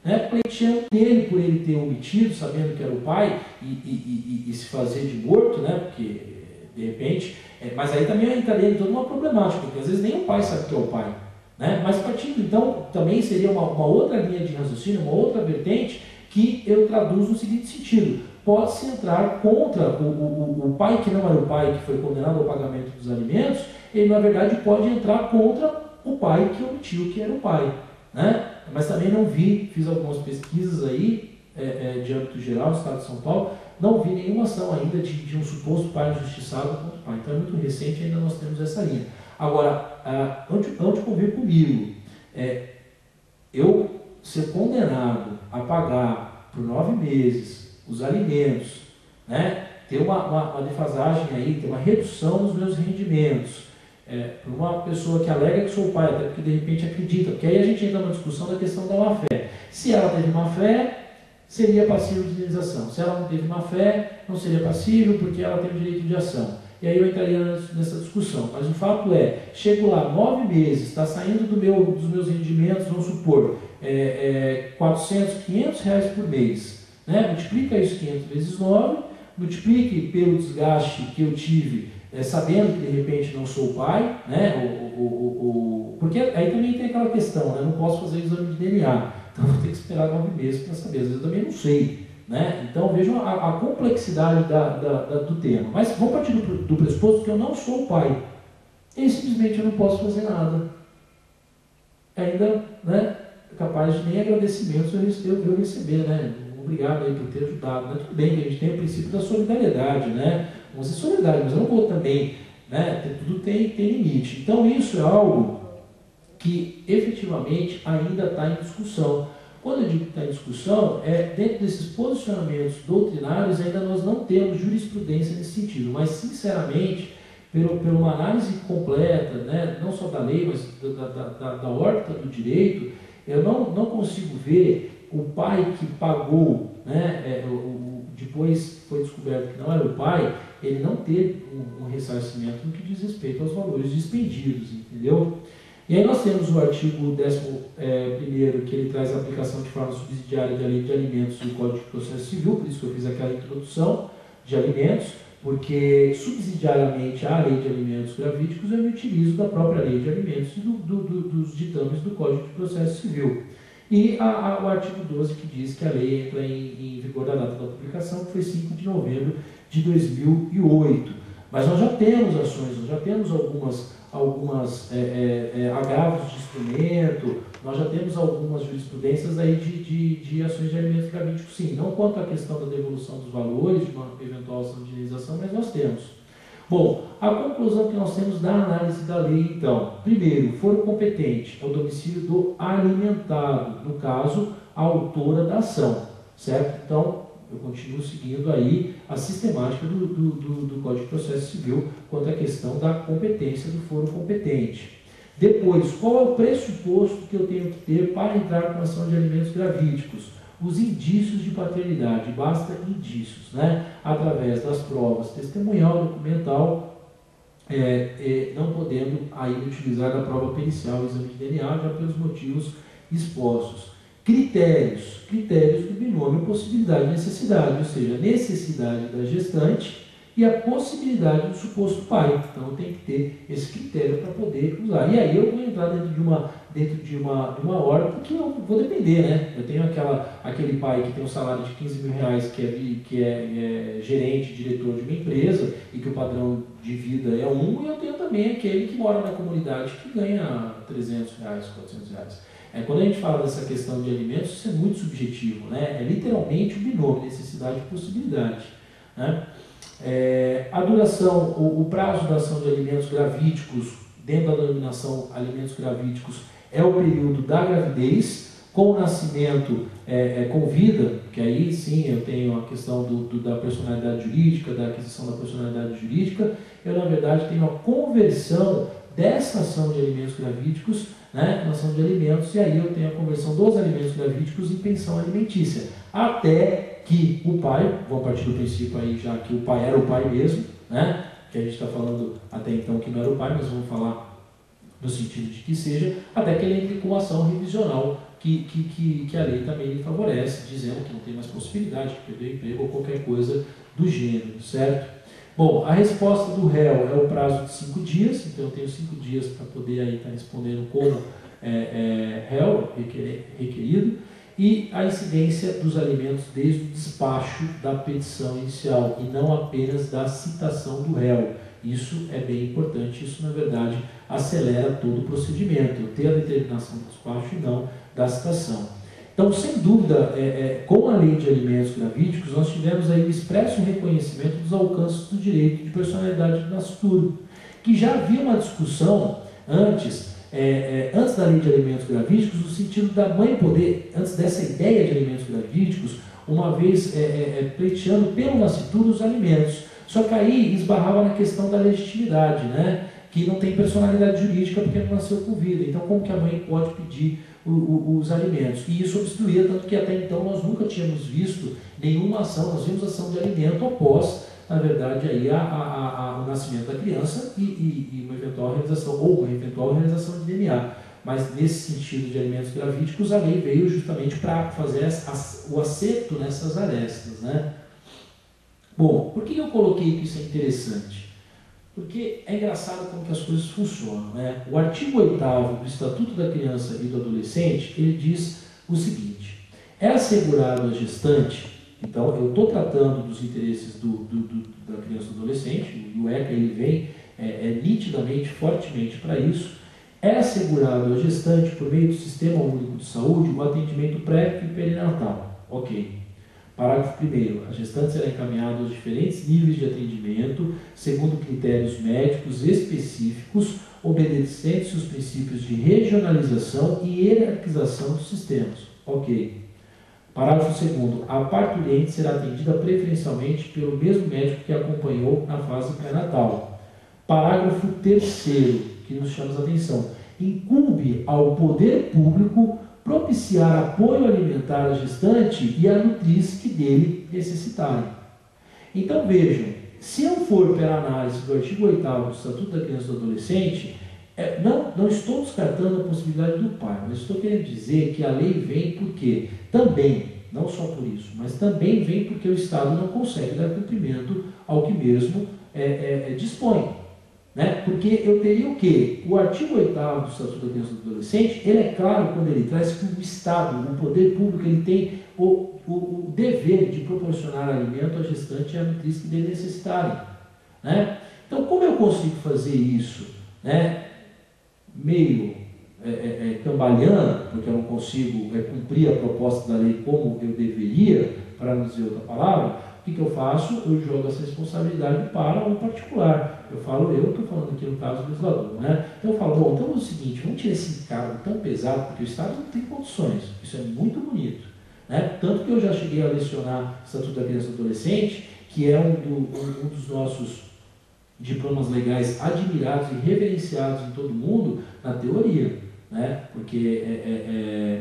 né? Pleiteando nele por ele ter omitido, sabendo que era o pai, e se fazer de morto, né? Porque de repente, mas aí também entraria em toda uma problemática, porque às vezes nem o pai sabe que é o pai. Né? Mas partindo então, também seria uma outra linha de raciocínio, uma outra vertente, que eu traduzo no seguinte sentido: pode-se entrar contra o pai que não era o pai, que foi condenado ao pagamento dos alimentos, ele na verdade pode entrar contra o pai que omitiu que era o pai. Né? Mas também não vi, fiz algumas pesquisas aí, de âmbito geral, no estado de São Paulo, não vi nenhuma ação ainda de um suposto pai injustiçado contra o pai. Então é muito recente, ainda nós temos essa linha. Agora, onde convir comigo, eu ser condenado a pagar por 9 meses os alimentos, né, ter uma defasagem aí, ter uma redução nos meus rendimentos, por uma pessoa que alega que sou pai, até porque de repente acredita, porque aí a gente entra numa discussão da questão da má-fé. Se ela teve má-fé, seria passível de indenização. Se ela não teve má-fé, não seria passível, porque ela tem o direito de ação. E aí eu entraria nessa discussão. Mas o fato chego lá 9 meses, está saindo dos meus rendimentos, vamos supor, 400, 500 reais por mês. Né? Multiplica isso 500 vezes 9, multiplique pelo desgaste que eu tive, sabendo que de repente não sou pai, né? Porque aí também tem aquela questão, né? Não posso fazer exame de DNA, então vou ter que esperar 9 meses para saber, às vezes eu também não sei. Né? Então vejam a complexidade do tema. Mas vamos partir do pressuposto que eu não sou pai. E simplesmente eu não posso fazer nada. Ainda, né, capaz de nem agradecimentos eu receber, né? Obrigado aí por ter ajudado. Né? Tudo bem que a gente tem o princípio da solidariedade, né? Vamos ser solidários, mas eu não vou também, né? Tudo tem limite. Então isso é algo que efetivamente ainda está em discussão. Quando eu digo que está em discussão, dentro desses posicionamentos doutrinários ainda nós não temos jurisprudência nesse sentido, mas sinceramente, por uma análise completa, né, não só da lei, mas da órbita do direito, eu não consigo ver o pai que pagou, né, depois foi descoberto que não era o pai, ele não ter um ressarcimento no que diz respeito aos valores dispendidos, entendeu? E aí nós temos o artigo 11º, que ele traz a aplicação de forma subsidiária da Lei de Alimentos e do Código de Processo Civil, por isso que eu fiz aquela introdução de alimentos, porque subsidiariamente à Lei de Alimentos Gravídicos eu me utilizo da própria Lei de Alimentos e dos ditames do Código de Processo Civil. E o artigo 12, que diz que a lei entra em vigor da data da publicação, que foi 5 de novembro de 2008. Mas nós já temos ações, nós já temos algumas agravos de instrumento, nós já temos algumas jurisprudências aí de ações de alimentos gravídicos, sim, não quanto à questão da devolução dos valores, de uma eventual ação de indenização, mas nós temos. Bom, a conclusão que nós temos da análise da lei, então, primeiro, foro competente é o domicílio do alimentado, no caso, a autora da ação, certo? Então, eu continuo seguindo aí a sistemática do Código de Processo Civil quanto à questão da competência do foro competente. Depois, qual é o pressuposto que eu tenho que ter para entrar com ação de alimentos gravídicos? Os indícios de paternidade, basta indícios, né? Através das provas testemunhal, documental, não podendo aí utilizar a prova pericial, o exame de DNA, já pelos motivos expostos. Critérios do binômio possibilidade e necessidade, ou seja, a necessidade da gestante e a possibilidade do suposto pai. Então eu tenho que ter esse critério para poder usar. E aí eu vou entrar dentro de uma órbita que eu vou depender, né? Eu tenho aquele pai que tem um salário de 15 mil reais, que é gerente, diretor de uma empresa, e que o padrão de vida é e eu tenho também aquele que mora na comunidade que ganha 300 reais, 400 reais. Quando a gente fala dessa questão de alimentos, isso é muito subjetivo, né? É literalmente o binômio, necessidade e possibilidade. Né? A duração, o prazo da ação de alimentos gravídicos, dentro da denominação alimentos gravídicos, é o período da gravidez, com o nascimento, com vida, que aí sim eu tenho a questão da personalidade jurídica, da aquisição da personalidade jurídica, eu na verdade tenho a conversão dessa ação de alimentos gravídicos, né, ação de alimentos, e aí eu tenho a conversão dos alimentos gravídicos em pensão alimentícia, até que o pai, vamos partir do princípio aí já que o pai era o pai mesmo, né, que a gente está falando até então que não era o pai, mas vamos falar no sentido de que seja, até que ele entre com ação revisional, que a lei também lhe favorece, dizendo que não tem mais possibilidade, que perdeu o emprego ou qualquer coisa do gênero, certo? Bom, a resposta do réu é o prazo de 5 dias, então eu tenho 5 dias para poder aí estar respondendo como réu requerido, e a incidência dos alimentos desde o despacho da petição inicial, e não apenas da citação do réu. Isso é bem importante, isso na verdade acelera todo o procedimento, ter a determinação do despacho e não da citação. Então, sem dúvida, com a lei de alimentos gravídicos, nós tivemos aí o expresso reconhecimento dos alcances do direito de personalidade do nascituro, que já havia uma discussão antes da lei de alimentos gravídicos, no sentido da mãe poder, antes dessa ideia de alimentos gravídicos, uma vez pleiteando pelo nascituro os alimentos. Só que aí esbarrava na questão da legitimidade, né? Que não tem personalidade jurídica porque não nasceu com vida. Então, como que a mãe pode pedir os alimentos? E isso obstruía, tanto que até então nós nunca tínhamos visto nenhuma ação, nós vimos ação de alimento após, na verdade, aí o nascimento da criança e uma eventual realização, ou uma eventual realização de DNA. Mas nesse sentido de alimentos gravídicos, a lei veio justamente para fazer o acerto nessas arestas, né? Bom, por que eu coloquei que isso é interessante? Porque é engraçado como que as coisas funcionam, né? O artigo 8º do Estatuto da Criança e do Adolescente, ele diz o seguinte: é assegurado à gestante, então eu estou tratando dos interesses da criança e do adolescente, e o ECA ele vem nitidamente, fortemente para isso, é assegurado à gestante, por meio do Sistema Único de Saúde, o atendimento pré e perinatal. Ok. Parágrafo 1º. A gestante será encaminhada aos diferentes níveis de atendimento, segundo critérios médicos específicos, obedecendo-se os princípios de regionalização e hierarquização dos sistemas. Ok. Parágrafo 2º. A parturiente será atendida preferencialmente pelo mesmo médico que a acompanhou na fase pré-natal. Parágrafo 3º, que nos chama a atenção. Incumbe ao poder público propiciar apoio alimentar à gestante e à nutriz que dele necessitarem. Então vejam, se eu for pela análise do artigo 8º do Estatuto da Criança e do Adolescente, não estou descartando a possibilidade do pai, mas estou querendo dizer que a lei vem porque também, não só por isso, mas também vem porque o Estado não consegue dar cumprimento ao que mesmo dispõe. Né? Porque eu teria o quê? O artigo 8º do Estatuto da Criança e do Adolescente, ele é claro quando ele traz que o Estado, o poder público, ele tem o dever de proporcionar alimento à gestante e à nutriz que dele necessitarem. Né? Então, como eu consigo fazer isso, né? Meio cambaleando, porque eu não consigo cumprir a proposta da lei como eu deveria, para não dizer outra palavra, o que eu faço? Eu jogo essa responsabilidade para um particular. Eu estou falando aqui no caso do legislador, né? Então eu falo, bom, então é o seguinte, vamos tirar esse encargo tão pesado, porque o Estado não tem condições. Isso é muito bonito. Né? Tanto que eu já cheguei a lecionar o Estatuto da Criança e do Adolescente, que é um dos nossos diplomas legais admirados e reverenciados em todo o mundo, na teoria. Né? Porque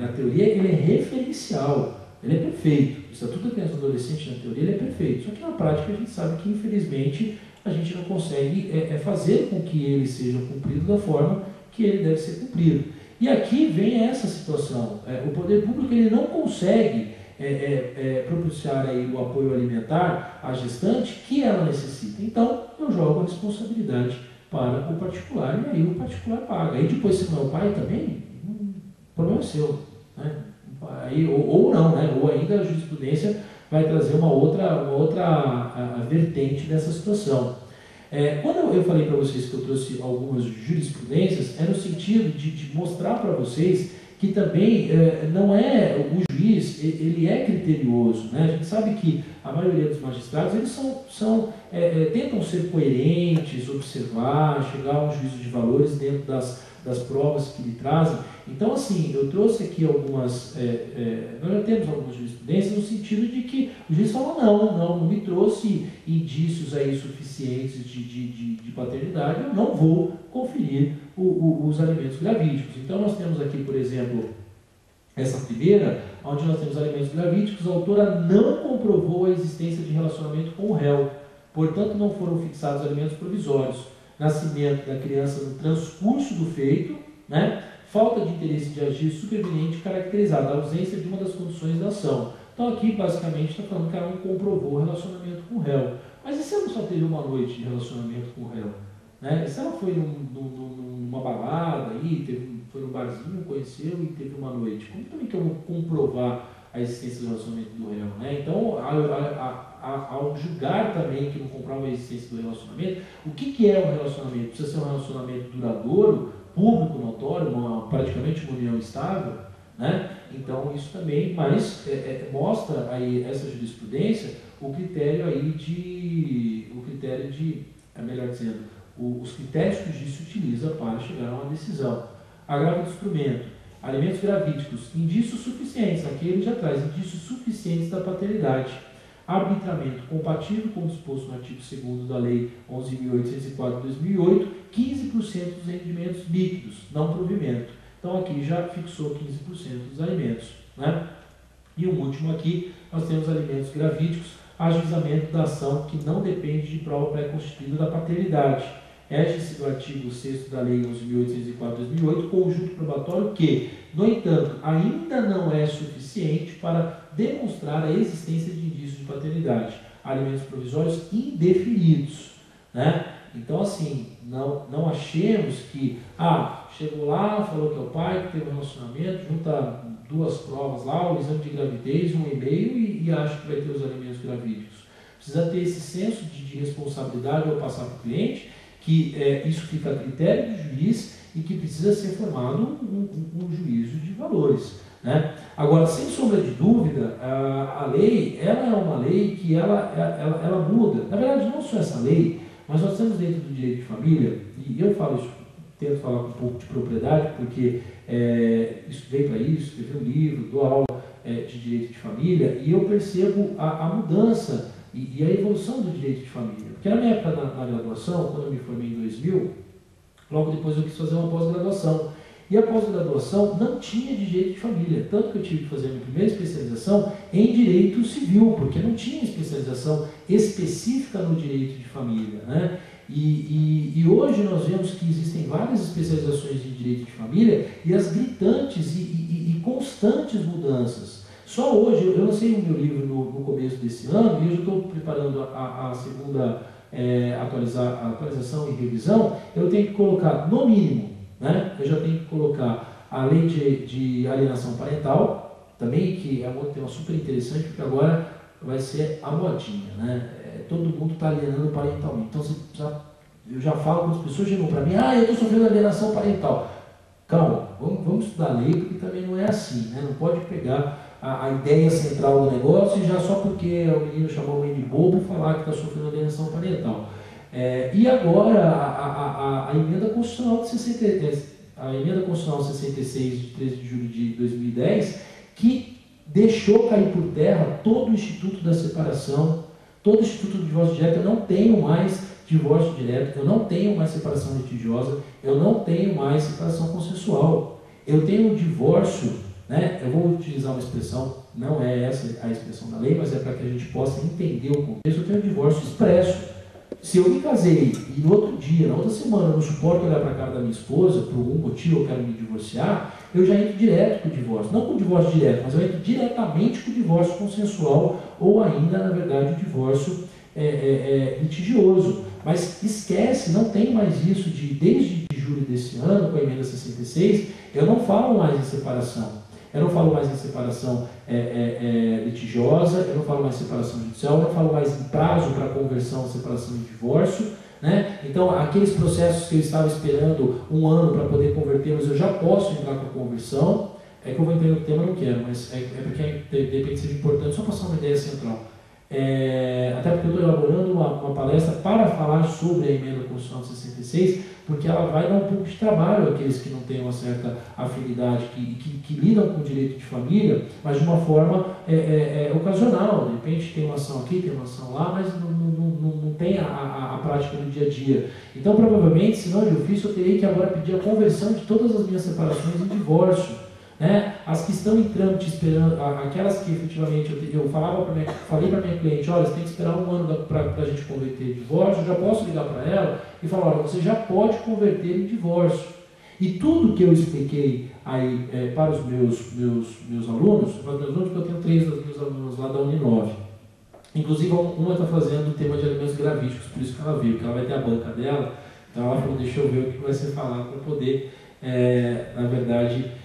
na teoria ele é referencial. Ele é perfeito. O Estatuto da Criança e do Adolescente, na teoria, ele é perfeito. Só que na prática a gente sabe que, infelizmente, a gente não consegue fazer com que ele seja cumprido da forma que ele deve ser cumprido. E aqui vem essa situação. O poder público ele não consegue propiciar aí o apoio alimentar à gestante que ela necessita. Então, eu jogo a responsabilidade para o particular e aí o particular paga. Aí depois, se não é o pai também, o problema é seu. Né? Aí, ou não, né? Ou ainda a jurisprudência vai trazer uma outra vertente dessa situação. Quando eu falei para vocês que eu trouxe algumas jurisprudências, é no sentido de mostrar para vocês que também não é o juiz, ele é criterioso. Né? A gente sabe que a maioria dos magistrados eles tentam ser coerentes, observar, chegar a um juízo de valores dentro das provas que lhe trazem. Então, assim, eu trouxe aqui algumas, nós já temos algumas jurisprudências no sentido de que o juiz fala, não me trouxe indícios aí suficientes de paternidade, eu não vou conferir os alimentos gravídicos. Então, nós temos aqui, por exemplo, essa primeira, onde nós temos alimentos gravídicos, a autora não comprovou a existência de relacionamento com o réu, portanto, não foram fixados alimentos provisórios. Nascimento da criança no transcurso do feito, né? Falta de interesse de agir superveniente caracterizada, a ausência de uma das condições da ação. Então aqui basicamente está falando que ela não comprovou o relacionamento com o réu. Mas e se ela só teve uma noite de relacionamento com o réu? Né? E se ela foi numa balada, foi num barzinho, conheceu e teve uma noite? Como também que eu vou comprovar a existência do relacionamento do réu? Né? Então, ao julgar também que não comprova a existência do relacionamento, o que é um relacionamento? Precisa ser um relacionamento duradouro, público, notório, praticamente uma união estável, né? Então isso também, mas mostra aí essa jurisprudência o critério melhor dizendo, os critérios que o juiz utiliza para chegar a uma decisão. Agravo do instrumento, alimentos gravídicos, indícios suficientes, aqui ele já traz indícios suficientes da paternidade. Arbitramento compatível com o disposto no artigo 2º da Lei 11.804 de 2008, 15% dos rendimentos líquidos, não provimento. Então aqui já fixou 15% dos alimentos, né? E o último aqui, nós temos alimentos gravídicos, ajuizamento da ação que não depende de prova pré-constituída da paternidade. Rege-se do artigo 6º da Lei 11.804 de 2008, conjunto probatório que, no entanto, ainda não é suficiente para demonstrar a existência de indícios de paternidade. Alimentos provisórios indefinidos, né? Então, assim, não achemos que, chegou lá, falou que é o pai, que teve um relacionamento, junta 2 provas lá, o exame de gravidez, um e-mail e acha que vai ter os alimentos gravídicos. Precisa ter esse senso de responsabilidade ao passar para o cliente, que isso fica a critério do juiz e que precisa ser formado um juízo de valores, né? Agora, sem sombra de dúvida, a lei, ela é uma lei que ela muda. Na verdade, não só essa lei, mas nós temos dentro do direito de família, e eu falo isso, tento falar com um pouco de propriedade, porque estudei para isso, escrevi um livro, dou aula de direito de família, e eu percebo a mudança e a evolução do direito de família. Porque na minha época na graduação, quando eu me formei em 2000, logo depois eu quis fazer uma pós-graduação. E a pós-graduação não tinha de direito de família, tanto que eu tive que fazer a minha primeira especialização em direito civil, porque não tinha especialização específica no direito de família, né? E hoje nós vemos que existem várias especializações em direito de família e as gritantes e constantes mudanças. Só hoje, eu lancei o meu livro no começo desse ano e eu já estou preparando a segunda atualização e revisão. Eu tenho que colocar, no mínimo, né, eu já tenho que colocar a lei de alienação parental, também, que é um outro tema super interessante, porque agora vai ser a modinha, né? Todo mundo está alienando parentalmente. Então, eu já falo quando as pessoas chegam para mim, eu estou sofrendo alienação parental. Calma, vamos estudar a lei, porque também não é assim, né? Não pode pegar a ideia central do negócio e já só porque o menino chamou o de bobo falar que está sofrendo alienação parental. E agora a emenda constitucional de 66 de 13 de julho de 2010, que deixou cair por terra todo o Instituto da Separação, todo o Instituto do Divórcio Direto. Eu não tenho mais divórcio direto, eu não tenho mais separação litigiosa, eu não tenho mais separação consensual. Eu tenho um divórcio, né? Eu vou utilizar uma expressão, não é essa a expressão da lei, mas é para que a gente possa entender o contexto. Eu tenho um divórcio expresso. Se eu me casei e no outro dia, na outra semana, eu não suporto olhar para a cara da minha esposa, por algum motivo eu quero me divorciar, eu já entro direto com o divórcio. Não com o divórcio direto, mas eu entro diretamente com o divórcio consensual ou ainda, na verdade, o divórcio litigioso. Mas esquece, não tem mais isso desde julho desse ano, com a emenda 66, eu não falo mais em separação. Eu não falo mais em separação litigiosa, eu não falo mais em separação judicial, eu não falo mais em prazo para conversão, separação e divórcio, né? Então, aqueles processos que eu estava esperando um ano para poder converter, mas eu já posso entrar com a conversão. É que eu vou entender o tema, não quero, mas é porque de repente seja importante só passar uma ideia central. Até porque eu estou elaborando uma palestra para falar sobre a emenda constitucional de 66, porque ela vai dar um pouco de trabalho àqueles que não têm uma certa afinidade, que lidam com o direito de família, mas de uma forma ocasional. De repente tem uma ação aqui, tem uma ação lá, mas não tem a prática no dia a dia. Então, provavelmente, se não de ofício, eu terei que agora pedir a conversão de todas as minhas separações em divórcio. Né? As que estão em trâmite esperando, aquelas que efetivamente eu falei para minha cliente, olha, você tem que esperar um ano para a gente converter em divórcio, eu já posso ligar para ela e falar, olha, você já pode converter em divórcio. E tudo que eu expliquei aí para os meus alunos, porque eu tenho 3 das minhas alunas lá da Uninove. Inclusive, uma está fazendo o tema de alimentos gravídicos, por isso que ela veio, porque ela vai ter a banca dela, então ela falou, deixa eu ver o que vai ser falado para poder, na verdade,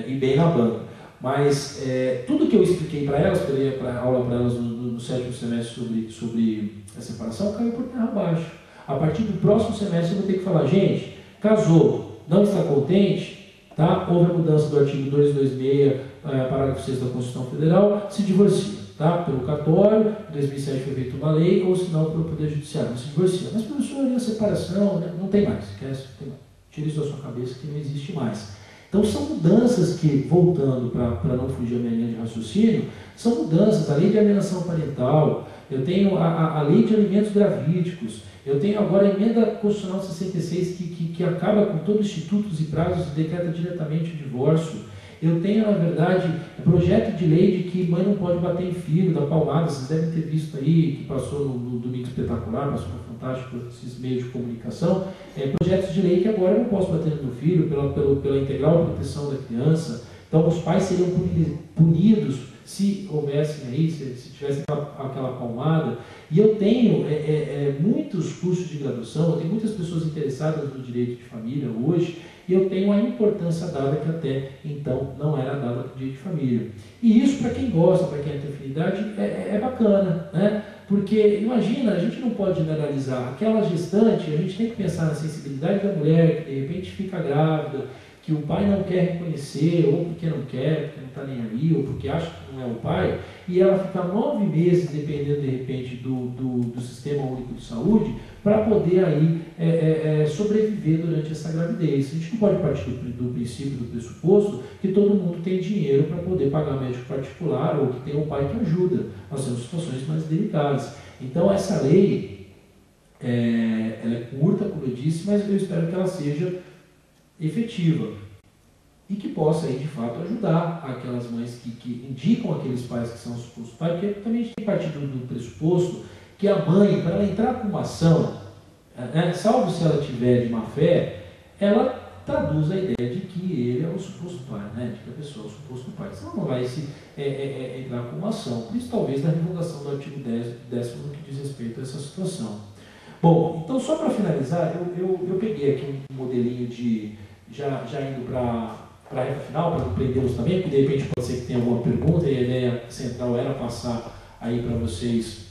ir bem na banca. Mas tudo que eu expliquei para elas, que eu dei aula para elas no 7º semestre sobre a separação, caiu por terra abaixo. A partir do próximo semestre eu vou ter que falar, gente, casou, não está contente, tá? Houve a mudança do artigo 226, parágrafo 6 da Constituição Federal, se divorcia, tá? Pelo cartório, em 2007 foi feita uma lei, ou se não pelo Poder Judiciário, se divorcia. Mas, professor, a separação, né? Não tem mais, esquece, não tem mais. Tira isso da sua cabeça que não existe mais. Então, são mudanças que, voltando para não fugir a minha linha de raciocínio, são mudanças, a lei de alienação parental, eu tenho a lei de alimentos gravídicos, eu tenho agora a emenda constitucional 66 que acaba com todos os institutos e prazos e decreta diretamente o divórcio. Eu tenho, na verdade, projeto de lei de que mãe não pode bater em filho, da palmada, vocês devem ter visto aí, que passou no Domingo Espetacular, passou no Fantástico, esses meios de comunicação, projetos de lei que agora eu não posso bater no meu filho pela integral proteção da criança. Então, os pais seriam punidos se houvessem aí, se tivesse aquela palmada. E eu tenho muitos cursos de graduação, eu tenho muitas pessoas interessadas no direito de família hoje, e eu tenho a importância dada que até então não era dada para o direito de família. E isso, para quem gosta, para quem tem afinidade, é bacana, né? Porque, imagina, a gente não pode generalizar. Aquela gestante, a gente tem que pensar na sensibilidade da mulher, que de repente fica grávida, que o pai não quer reconhecer, ou porque não quer, porque não está nem aí, ou porque acha que não é o pai, e ela fica 9 meses dependendo, de repente, do Sistema Único de Saúde, para poder aí sobreviver durante essa gravidez. A gente não pode partir do princípio, do pressuposto, que todo mundo tem dinheiro para poder pagar médico particular, ou que tem um pai que ajuda. Nós temos situações mais delicadas. Então, essa lei, ela é curta, como eu disse, mas eu espero que ela seja efetiva e que possa aí de fato ajudar aquelas mães que indicam aqueles pais que são os supostos pais, porque também a gente tem partido do pressuposto que a mãe, para ela entrar com uma ação, salvo se ela tiver de má fé, ela traduz a ideia de que ele é o suposto pai, né? De que a pessoa é o suposto pai, senão não vai entrar com uma ação, por isso talvez da revogação do artigo 10 no que diz respeito a essa situação. Bom, então só para finalizar, eu peguei aqui um modelinho de já indo para a reta final, para compreendê-los também, porque de repente pode ser que tenha alguma pergunta, e a ideia central era passar aí para vocês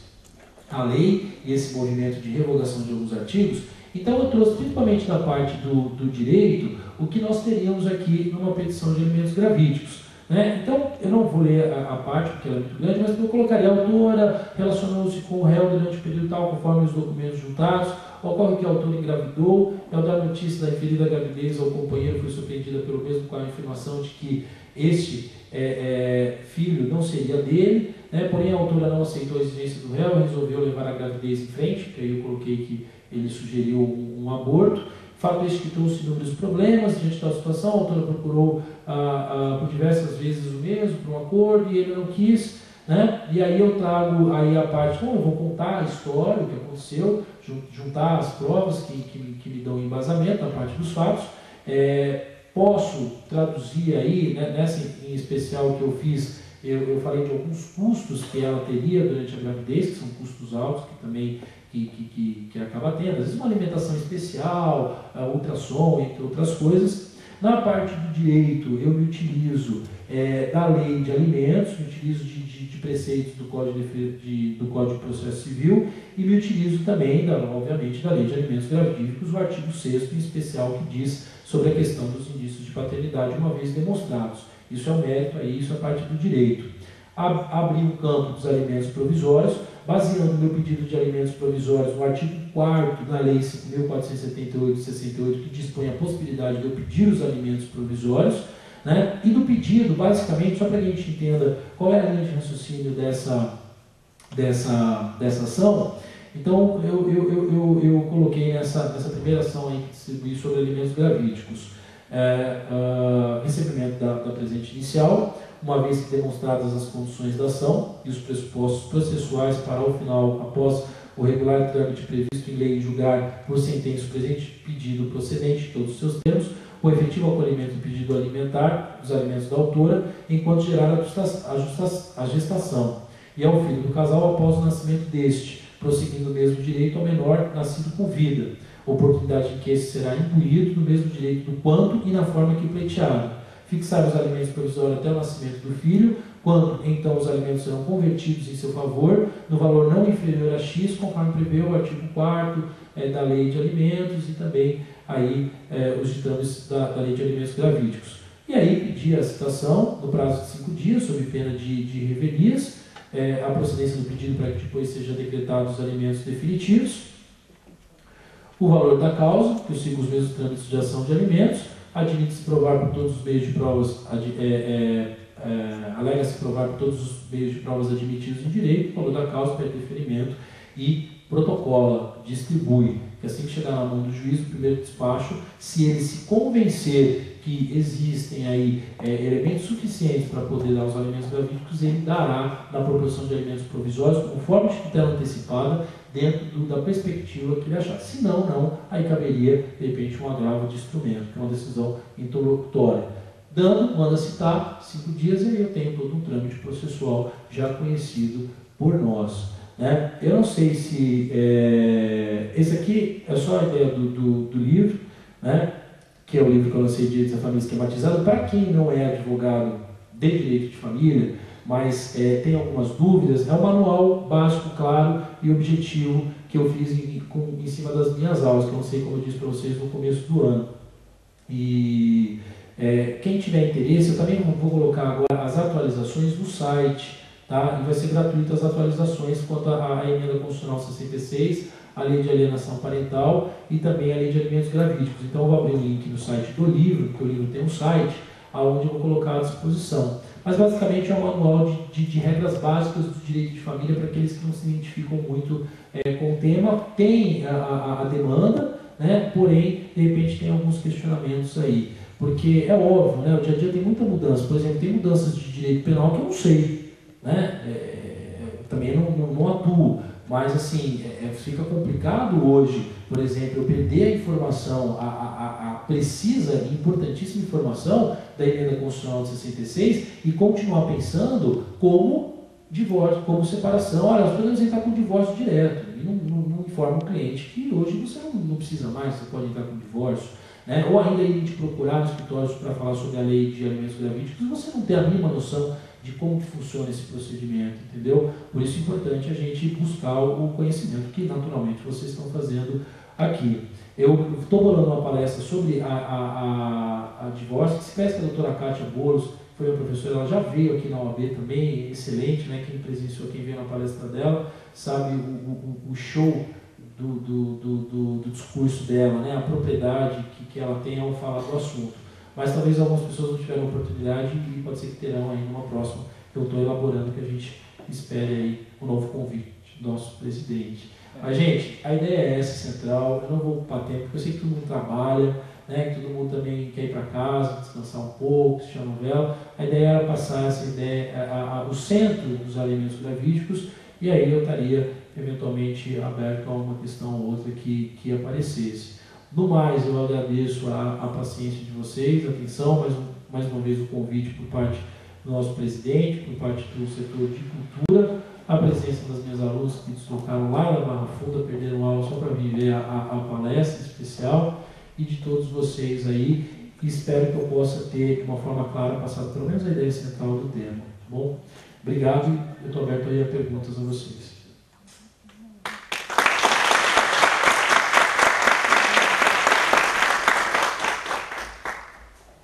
a lei e esse movimento de revogação de alguns artigos. Então eu trouxe principalmente da parte do direito o que nós teríamos aqui numa petição de alimentos gravídicos. Né? Então, eu não vou ler a parte, porque ela é muito grande, mas eu colocaria: a autora relacionou-se com o réu durante o período tal, conforme os documentos juntados, ocorre que a autora engravidou, ao dar notícia da referida gravidez ao companheiro, foi surpreendida pelo mesmo com a informação de que este filho não seria dele, né? Porém a autora não aceitou a exigência do réu, resolveu levar a gravidez em frente, que aí eu coloquei que ele sugeriu um aborto. Fato este que trouxe inúmeros problemas diante da situação. A autora procurou por diversas vezes o mesmo, por um acordo, e ele não quis, né? E aí eu trago aí a parte, eu vou contar a história, o que aconteceu, juntar as provas que me dão embasamento na parte dos fatos. Posso traduzir aí, né, nessa em especial que eu fiz, eu falei de alguns custos que ela teria durante a gravidez, que são custos altos, que também que acaba tendo, às vezes uma alimentação especial, ultrassom, entre outras coisas. Na parte do direito, eu me utilizo da lei de alimentos, me utilizo de preceitos do Código de Processo Civil e me utilizo também, obviamente, da lei de alimentos gravídicos, o artigo 6º em especial, que diz sobre a questão dos indícios de paternidade uma vez demonstrados. Isso é o mérito, aí, isso é a parte do direito. Abri o campo dos alimentos provisórios, baseando o meu pedido de alimentos provisórios no artigo 4º da Lei 5.478 de 68, que dispõe a possibilidade de eu pedir os alimentos provisórios, né? E do pedido, basicamente, só para que a gente entenda qual é a linha de raciocínio dessa ação. Então, eu coloquei nessa primeira ação aí que distribuí sobre alimentos gravídicos, recebimento da presente inicial, uma vez que demonstradas as condições da ação e os pressupostos processuais para, ao final, após o regular trâmite previsto em lei, julgar por sentença o presente pedido procedente, todos os seus termos, o efetivo acolhimento do pedido alimentar, dos alimentos da autora, enquanto gerar a gestação, e ao filho do casal após o nascimento deste, prosseguindo o mesmo direito ao menor nascido com vida, oportunidade em que esse será imbuído no mesmo direito do quanto e na forma que pleiteado. Fixar os alimentos provisórios até o nascimento do filho, quando então os alimentos serão convertidos em seu favor, no valor não inferior a X, conforme prevê o artigo 4º da Lei de Alimentos e também aí, os ditames da Lei de Alimentos Gravídicos. E aí pedir a citação no prazo de 5 dias, sob pena de reverias, a procedência do pedido para que depois seja decretado os alimentos definitivos, o valor da causa, que siga os mesmos trâmites de ação de alimentos, admite-se provar por todos os meios de provas, alega-se provar por todos os meios de provas admitidos em direito, o valor da causa pede deferimento e protocola, distribui, que assim que chegar na mão do juiz, o primeiro despacho, se ele se convencer que existem aí elementos suficientes para poder dar os alimentos gravídicos, ele dará na proporção de alimentos provisórios, conforme a tutela antecipada, dentro da perspectiva que ele achar. Se não, não, aí caberia, de repente, um agravo de instrumento, que é uma decisão interlocutória. Dando, manda citar 5 dias, e aí eu tenho todo um trâmite processual já conhecido por nós. Né? Eu não sei se esse aqui é só a ideia do livro, né? Que é o livro que eu lancei, Direitos da Família Esquematizado. Para quem não é advogado de direito de família, mas tem algumas dúvidas, é um manual básico, claro e objetivo que eu fiz em cima das minhas aulas, que eu não sei como eu disse para vocês no começo do ano. E quem tiver interesse, eu também vou colocar agora as atualizações no site, tá? E vai ser gratuito as atualizações quanto à emenda constitucional 66, a lei de alienação parental e também a lei de alimentos gravídicos. Então eu vou abrir um link no site do livro, porque o livro tem um site, onde eu vou colocar à disposição. Mas basicamente é um manual de regras básicas do direito de família para aqueles que não se identificam muito com o tema. Tem a demanda, né? Porém, de repente tem alguns questionamentos aí. Porque é óbvio, né? O dia a dia tem muita mudança. Por exemplo, tem mudanças de direito penal que eu não sei, né? Também não atuo. Mas assim, fica complicado hoje, por exemplo, eu perder a informação, a precisa e importantíssima informação da emenda constitucional de 66 e continuar pensando como divórcio, como separação. Olha, nós podemos entrar com divórcio direto e não informa o cliente que hoje você não precisa mais, você pode entrar com divórcio. Né? Ou ainda ir te procurar nos escritórios para falar sobre a lei de alimentos gravídicos, você não tem a mínima noção de como que funciona esse procedimento, entendeu? Por isso é importante a gente buscar o conhecimento que naturalmente vocês estão fazendo aqui. Eu estou bolando uma palestra sobre a divórcio, que se parece que a doutora Kátia Bolos foi minha professora, ela já veio aqui na OAB também, excelente, né? Quem presenciou, quem veio na palestra dela, sabe o show do discurso dela, né? A propriedade que ela tem ao falar do assunto. Mas talvez algumas pessoas não tiveram oportunidade e pode ser que terão aí numa próxima, que eu estou elaborando, que a gente espere aí um novo convite do nosso presidente. Mas, gente, a ideia é essa, central. Eu não vou ocupar tempo, porque eu sei que todo mundo trabalha, né, que todo mundo também quer ir para casa, descansar um pouco, assistir a novela. A ideia era passar essa ideia, o centro dos alimentos gravídicos, e aí eu estaria eventualmente aberto a uma questão ou outra que aparecesse. No mais, eu agradeço a paciência de vocês, a atenção, mais uma vez o convite por parte do nosso presidente, por parte do setor de cultura, a presença das minhas alunas que deslocaram lá da Barra Funda, perderam aula só para vir ver a palestra especial, e de todos vocês aí. Espero que eu possa ter, de uma forma clara, passado pelo menos a ideia central do tema. Tá bom? Obrigado, e eu estou aberto aí a perguntas a vocês.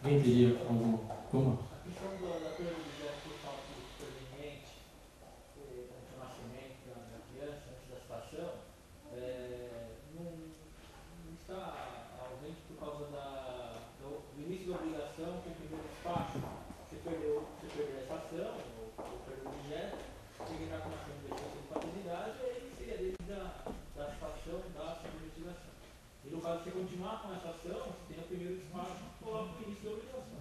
Quem teria alguma? Como? A questão da perda do objeto por falta de proveniente, antes do nascimento da criança, antes da situação, não está ausente por causa do início da obrigação com o primeiro despacho. Você perdeu essa ação, ou perdeu o objeto, tem que entrar com uma ação de defesa de paternidade, e aí seria desde da situação da subjetivação. E no caso de você continuar com essa ação, você tem o primeiro despacho que coloca o início da obrigação.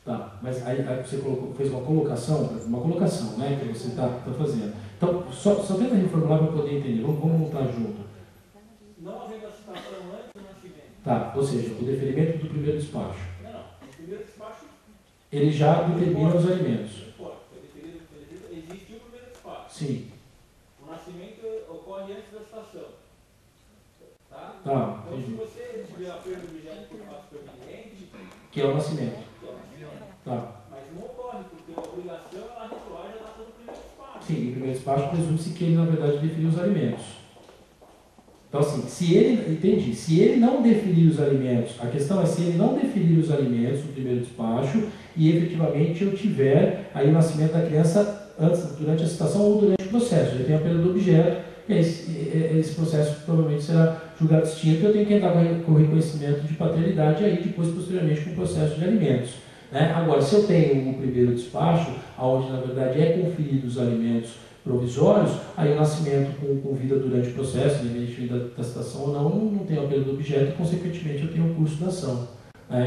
Tá, mas aí você fez uma colocação, né, que você está fazendo. Então, só tenta reformular para poder entender. Vamos montar junto. Não havendo a citação antes do nascimento. Tá, ou seja, o deferimento do primeiro despacho. Não. O primeiro despacho. Ele já determina os alimentos. Existe o primeiro despacho. Sim. O nascimento ocorre antes da citação. Tá? Tá, então, entendi. se você tiver a perda do objeto por fato proveniente, Que é o nascimento. Tá. Mas não ocorre, porque a obrigação ela retroage à data do primeiro despacho. Sim, o primeiro despacho presume-se que ele, na verdade, definiu os alimentos. Então, assim, se ele não definir os alimentos, a questão é se ele não definir os alimentos no primeiro despacho e efetivamente eu tiver aí o nascimento da criança antes, durante a gestação ou durante o processo, já tem a perda do objeto, e esse processo provavelmente será julgado extinto e eu tenho que entrar com o reconhecimento de paternidade aí depois, posteriormente, com o processo de alimentos. Né? Agora, se eu tenho o primeiro despacho, onde na verdade é conferido os alimentos provisórios, aí o nascimento com vida durante o processo, independente da situação ou não tem a perda do objeto e, consequentemente, eu tenho o curso da ação.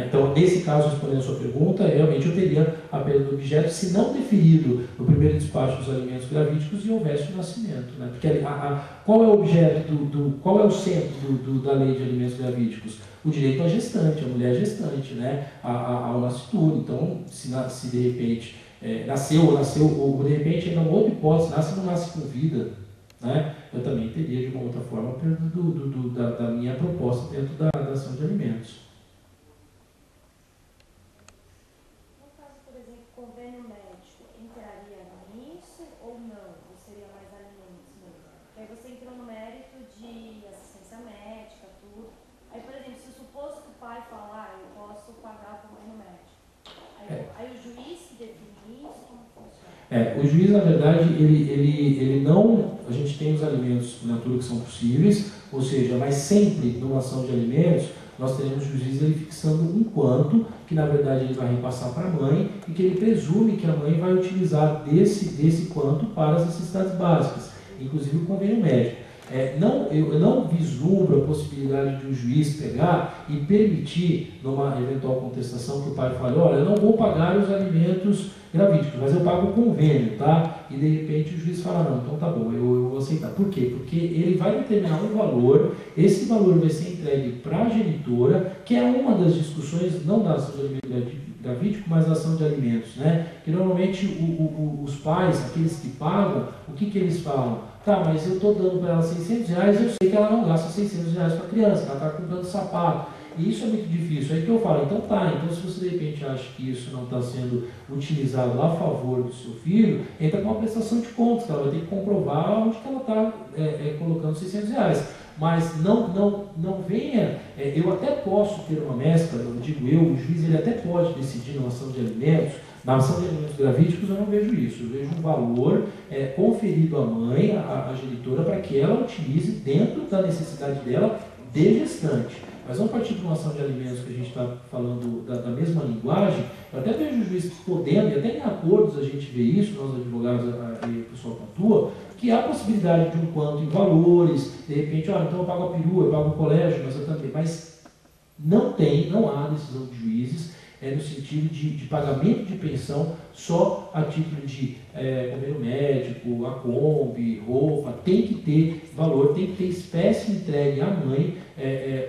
Então, nesse caso, respondendo a sua pergunta, realmente eu teria a perda do objeto se não deferido no primeiro despacho dos alimentos gravídicos e houvesse o nascimento. Né? Porque qual é o objeto, qual é o centro da lei de alimentos gravídicos? O direito à gestante, a mulher gestante, né? Ao nascituro. Então, se de repente nasceu, ou de repente ainda uma outra hipótese, nasce ou não nasce com vida, né? Eu também teria, de uma outra forma, a perda da minha proposta dentro da ação de alimentos. Convênio médico entraria nisso ou não? Ou seria mais alimentos mesmo? Porque aí você entrou no mérito de assistência médica, tudo. Aí, por exemplo, se suposto que o pai falar, eu posso pagar o convênio médico. Aí o juiz que define isso, como funciona? O juiz, na verdade, ele não... A gente tem os alimentos in natura que são possíveis, ou seja, mas sempre numa ação de alimentos, nós teremos o juiz ele fixando um quanto, que na verdade ele vai repassar para a mãe, e que ele presume que a mãe vai utilizar desse quanto para as necessidades básicas, inclusive o convênio médico. Eu não vislumbro a possibilidade de um juiz pegar e permitir, numa eventual contestação, que o pai fale, olha, eu não vou pagar os alimentos gravídicos, mas eu pago o convênio, tá? E de repente o juiz fala, não, então tá bom, eu vou aceitar. Por quê? Porque ele vai determinar um valor, esse valor vai ser entregue para a genitora, que é uma das discussões, não da ação de alimento gravídico, mas da ação de alimentos, né? Que normalmente os pais, aqueles que pagam, o que eles falam? Tá, mas eu estou dando para ela R$600, eu sei que ela não gasta R$600 para a criança, ela está comprando sapato. E isso é muito difícil. Aí que eu falo, então tá, então se você de repente acha que isso não está sendo utilizado a favor do seu filho, entra com uma prestação de contas, que ela vai ter que comprovar onde que ela está colocando R$600. Mas não venha, eu até posso ter uma mescla, eu digo o juiz ele até pode decidir na ação de alimentos. Na ação de alimentos gravídicos eu não vejo isso, eu vejo um valor conferido à mãe, à genitora, para que ela utilize dentro da necessidade dela de gestante. Mas vamos partir de uma ação de alimentos que a gente está falando da mesma linguagem, eu até vejo o juiz podendo, e até em acordos a gente vê isso, nós advogados e o pessoal que atua, que há a possibilidade de um quanto em valores, de repente, então eu pago a perua, eu pago o colégio, mas eu também, mas não há decisão de juízes no sentido de pagamento de pensão só a título de convênio médico, a Kombi, roupa, tem que ter valor, tem que ter espécie entregue à mãe.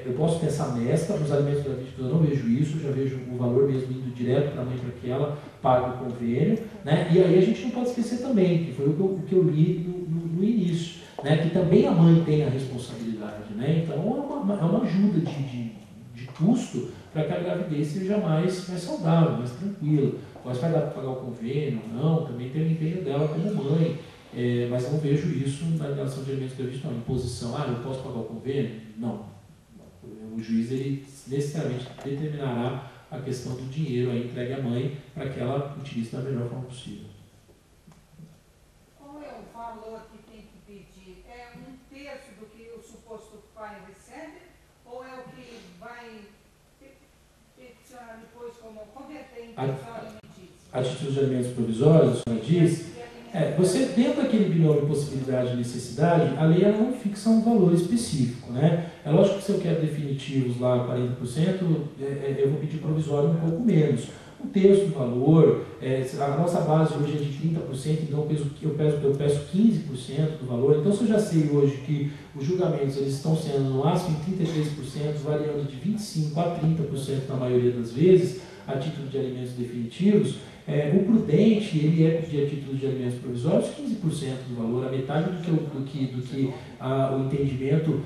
Eu posso ter essa mescla, nos alimentos gravídicos eu não vejo isso, já vejo o valor mesmo indo direto para a mãe para que ela pague o convênio, né? E aí a gente não pode esquecer também, que foi o que eu li no início, né? Que também a mãe tem a responsabilidade, né? Então é uma ajuda de custo para que a gravidez seja mais saudável, mais tranquila. Mas vai dar para pagar o convênio? Não, também tem o empenho dela como mãe. Mas não vejo isso na relação de alimentos gravídicos, não. Imposição, eu posso pagar o convênio? Não. O juiz, ele necessariamente determinará a questão do dinheiro aí entregue à mãe para que ela utilize da melhor forma possível. Qual é o valor que tem que pedir? É 1/3 do que o suposto pai recebe? Ou é o que vai peticionar depois como converter em pensão alimentícia? A título de alimentos provisórios, a senhora diz, você dentro daquele binômio de possibilidade e necessidade, a lei ela não fixa um valor específico, né? É lógico que se eu quero definitivos lá 40%, eu vou pedir provisório um pouco menos. 1/3 do valor, a nossa base hoje é de 30%, então eu peço 15% do valor. Então, se eu já sei hoje que os julgamentos eles estão sendo no máximo de 33%, variando de 25% a 30% na maioria das vezes, a título de alimentos definitivos, O prudente, ele é pedir a título de alimentos provisórios 15% do valor, a metade do que o entendimento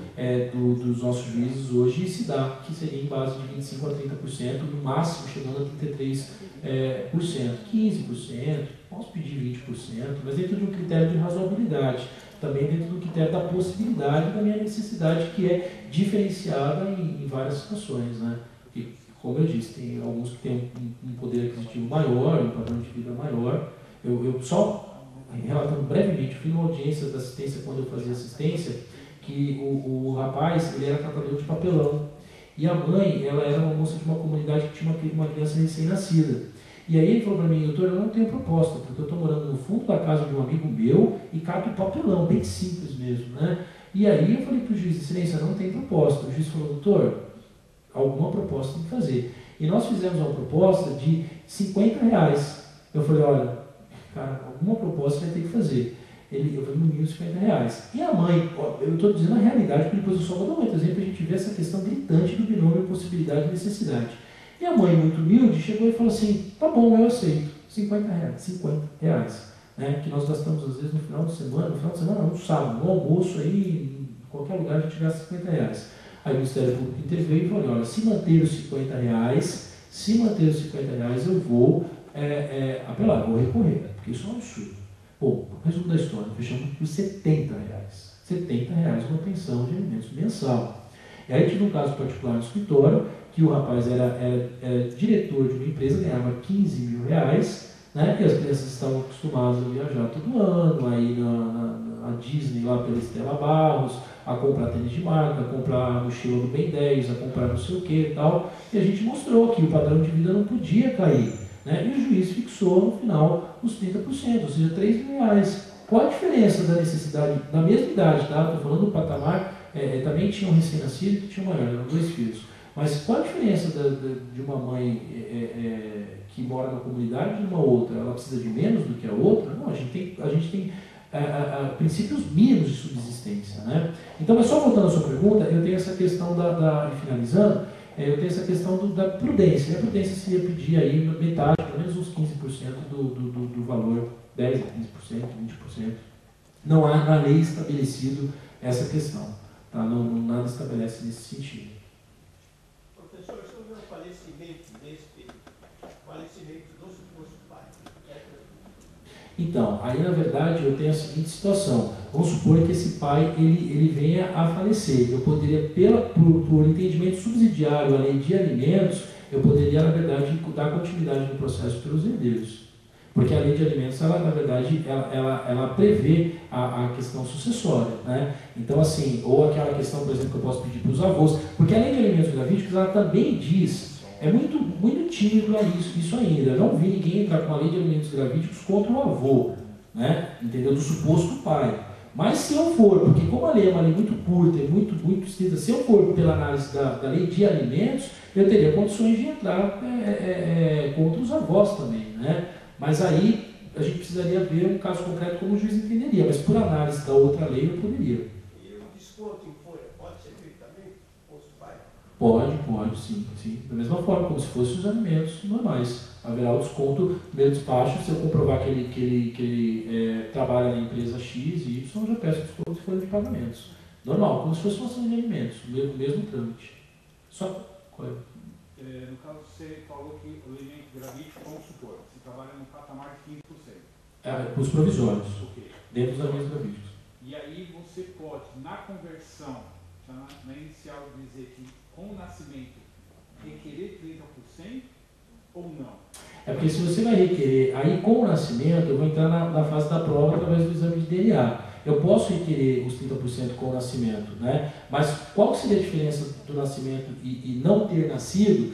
dos nossos juízes hoje se dá, que seria em base de 25% a 30%, no máximo chegando a 33%, 15%, posso pedir 20%, mas dentro de um critério de razoabilidade, também dentro do critério da possibilidade da minha necessidade, que é diferenciada em várias situações, né? E, como eu disse, tem alguns que têm um poder aquisitivo maior, um padrão de vida maior. Eu só, relatando brevemente, fui numa audiência da assistência, quando eu fazia assistência, que o rapaz, ele era catador de papelão. E a mãe, ela era uma moça de uma comunidade que tinha uma criança recém-nascida. E aí ele falou para mim: doutor, eu não tenho proposta, porque eu estou morando no fundo da casa de um amigo meu e cato papelão, bem simples mesmo, né? E aí eu falei para o juiz: excelência, não tem proposta. O juiz falou: doutor, alguma proposta tem que fazer. E nós fizemos uma proposta de R$50. Eu falei: olha, cara, alguma proposta vai ter que fazer. Eu falei: no mínimo R$50. E a mãe, eu estou dizendo a realidade, porque depois eu só vou dar um outro exemplo para a gente ver essa questão gritante do binômio possibilidade e necessidade. E a mãe, muito humilde, chegou e falou assim: tá bom, eu aceito, R$50, né? Que nós gastamos às vezes no final de semana, no sábado, no almoço, aí, em qualquer lugar a gente gasta R$50. Aí o Ministério Público interveio e falou: olha, se manter os R$50, eu vou apelar, vou recorrer, porque isso é um absurdo. Bom, resumo da história, fechamos por R$70. R$70 uma pensão de alimentos mensal. E aí tive um caso particular no escritório, que o rapaz era diretor de uma empresa, ganhava R$15 mil, né? E as crianças estavam acostumadas a viajar todo ano, a ir na Disney lá pela Estela Barros, a comprar tênis de marca, a comprar a mochila do Ben 10, a comprar não sei o que e tal. E a gente mostrou que o padrão de vida não podia cair, né? E o juiz fixou no final os 30%, ou seja, R$3 mil. Qual a diferença da necessidade, na mesma idade, tá? Estou falando do patamar, também tinha um recém-nascido e tinha um maior, eram 2 filhos. Mas qual a diferença de uma mãe que mora na comunidade e de uma outra? Ela precisa de menos do que a outra? Não, a gente tem princípios mínimos de subsistência, né? Então, mas só voltando à sua pergunta, eu tenho essa questão finalizando, eu tenho essa questão da prudência. E a prudência seria pedir aí metade, pelo menos uns 15% do valor, 10%, 15%, 20%. Não há na lei estabelecido essa questão, tá? Nada estabelece nesse sentido. Professor, sobre o falecimento do suposto pai. Então, aí na verdade eu tenho a seguinte situação. Vamos supor que esse pai ele venha a falecer. Eu poderia, por entendimento subsidiário à lei de alimentos, eu poderia, na verdade, dar continuidade no processo pelos herdeiros. Porque a lei de alimentos, ela, na verdade, ela prevê a questão sucessória, né? Então, assim, ou aquela questão, por exemplo, que eu posso pedir para os avós, porque a lei de alimentos gravídicos, ela também diz, é muito tímido isso ainda. Eu não vi ninguém entrar com a lei de alimentos gravídicos contra o avô, né? Entendeu? Do suposto pai. Mas se eu for, porque como a lei é uma lei muito curta e muito estrita, se eu for pela análise da lei de alimentos, eu teria condições de entrar contra os avós também, né? Mas aí a gente precisaria ver um caso concreto como o juiz entenderia, mas por análise da outra lei eu poderia. E o desconto em folha pode ser feito também? Pode, sim. Da mesma forma, como se fossem os alimentos normais. Haverá o desconto meio despacho, se eu comprovar que ele trabalha na empresa X e Y, eu já peço desconto de folha de pagamentos. Normal, como se fosse uma ação de alimentos, o mesmo trâmite. No caso, você falou que o alimento gravídico, vamos supor, você trabalha no patamar de 15%. Para os provisórios, Okay. dentro dos alimentos gravídicos. E aí você pode, na conversão, na inicial, dizer que com o nascimento, requerer 30% ou não? É porque se você vai requerer, aí com o nascimento, eu vou entrar na fase da prova através do exame de DNA. Eu posso requerer os 30% com o nascimento, né? Mas qual seria a diferença do nascimento e não ter nascido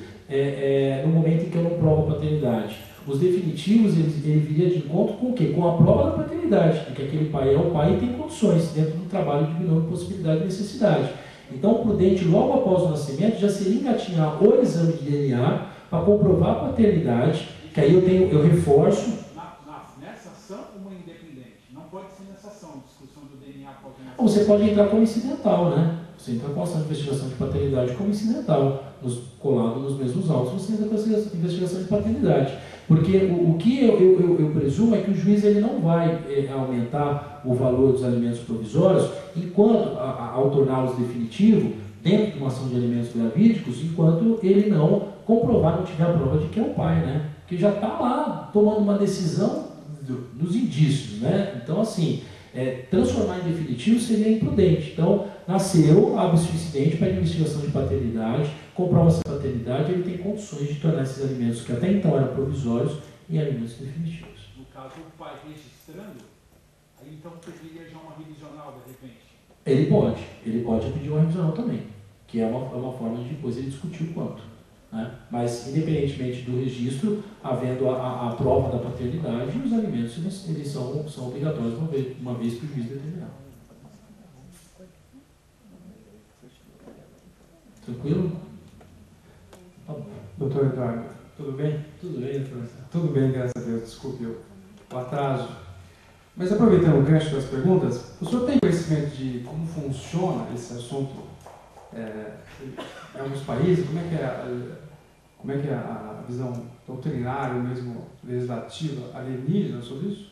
no momento em que eu não provo a paternidade? Os definitivos, ele viria de encontro com o quê? Com a prova da paternidade, de que aquele pai é o pai e tem condições dentro do trabalho de binômio possibilidade e necessidade. Então, o prudente, logo após o nascimento, já seria engatinhar o exame de DNA para comprovar a paternidade, que aí eu reforço. Nessa ação, uma independente. Não pode ser nessa ação, discussão do DNA. Você pode entrar como incidental, né? Você entra com a ação de investigação de paternidade como incidental, colado nos mesmos autos, você entra com essa investigação de paternidade. Porque o que eu presumo é que o juiz ele não vai aumentar o valor dos alimentos provisórios enquanto, ao torná-los definitivo, dentro de uma ação de alimentos gravídicos, enquanto ele não comprovar, não tiver a prova de que é o pai, né? Que já está lá tomando uma decisão dos indícios, né? Então, assim, transformar em definitivo seria imprudente. Então, nasceu, abre-se o incidente para investigação de paternidade, comprova-se a paternidade, ele tem condições de tornar esses alimentos, que até então eram provisórios, em alimentos definitivos. No caso, o pai registrando, aí então pediria já uma revisional, de repente? Ele pode pedir uma revisional também, que é uma forma de depois ele discutir o quanto. Né? Mas, independentemente do registro, havendo a prova da paternidade, os alimentos eles são obrigatórios uma vez que o juiz determinar. Tranquilo? Tá bom. Doutor Eduardo, tudo bem? Tudo bem, professor? Tudo bem, graças a Deus. Desculpe o atraso. Mas aproveitando o gancho das perguntas, o senhor tem conhecimento de como funciona esse assunto em alguns países? Como é que é a visão doutrinária, ou mesmo legislativa, alienígena sobre isso?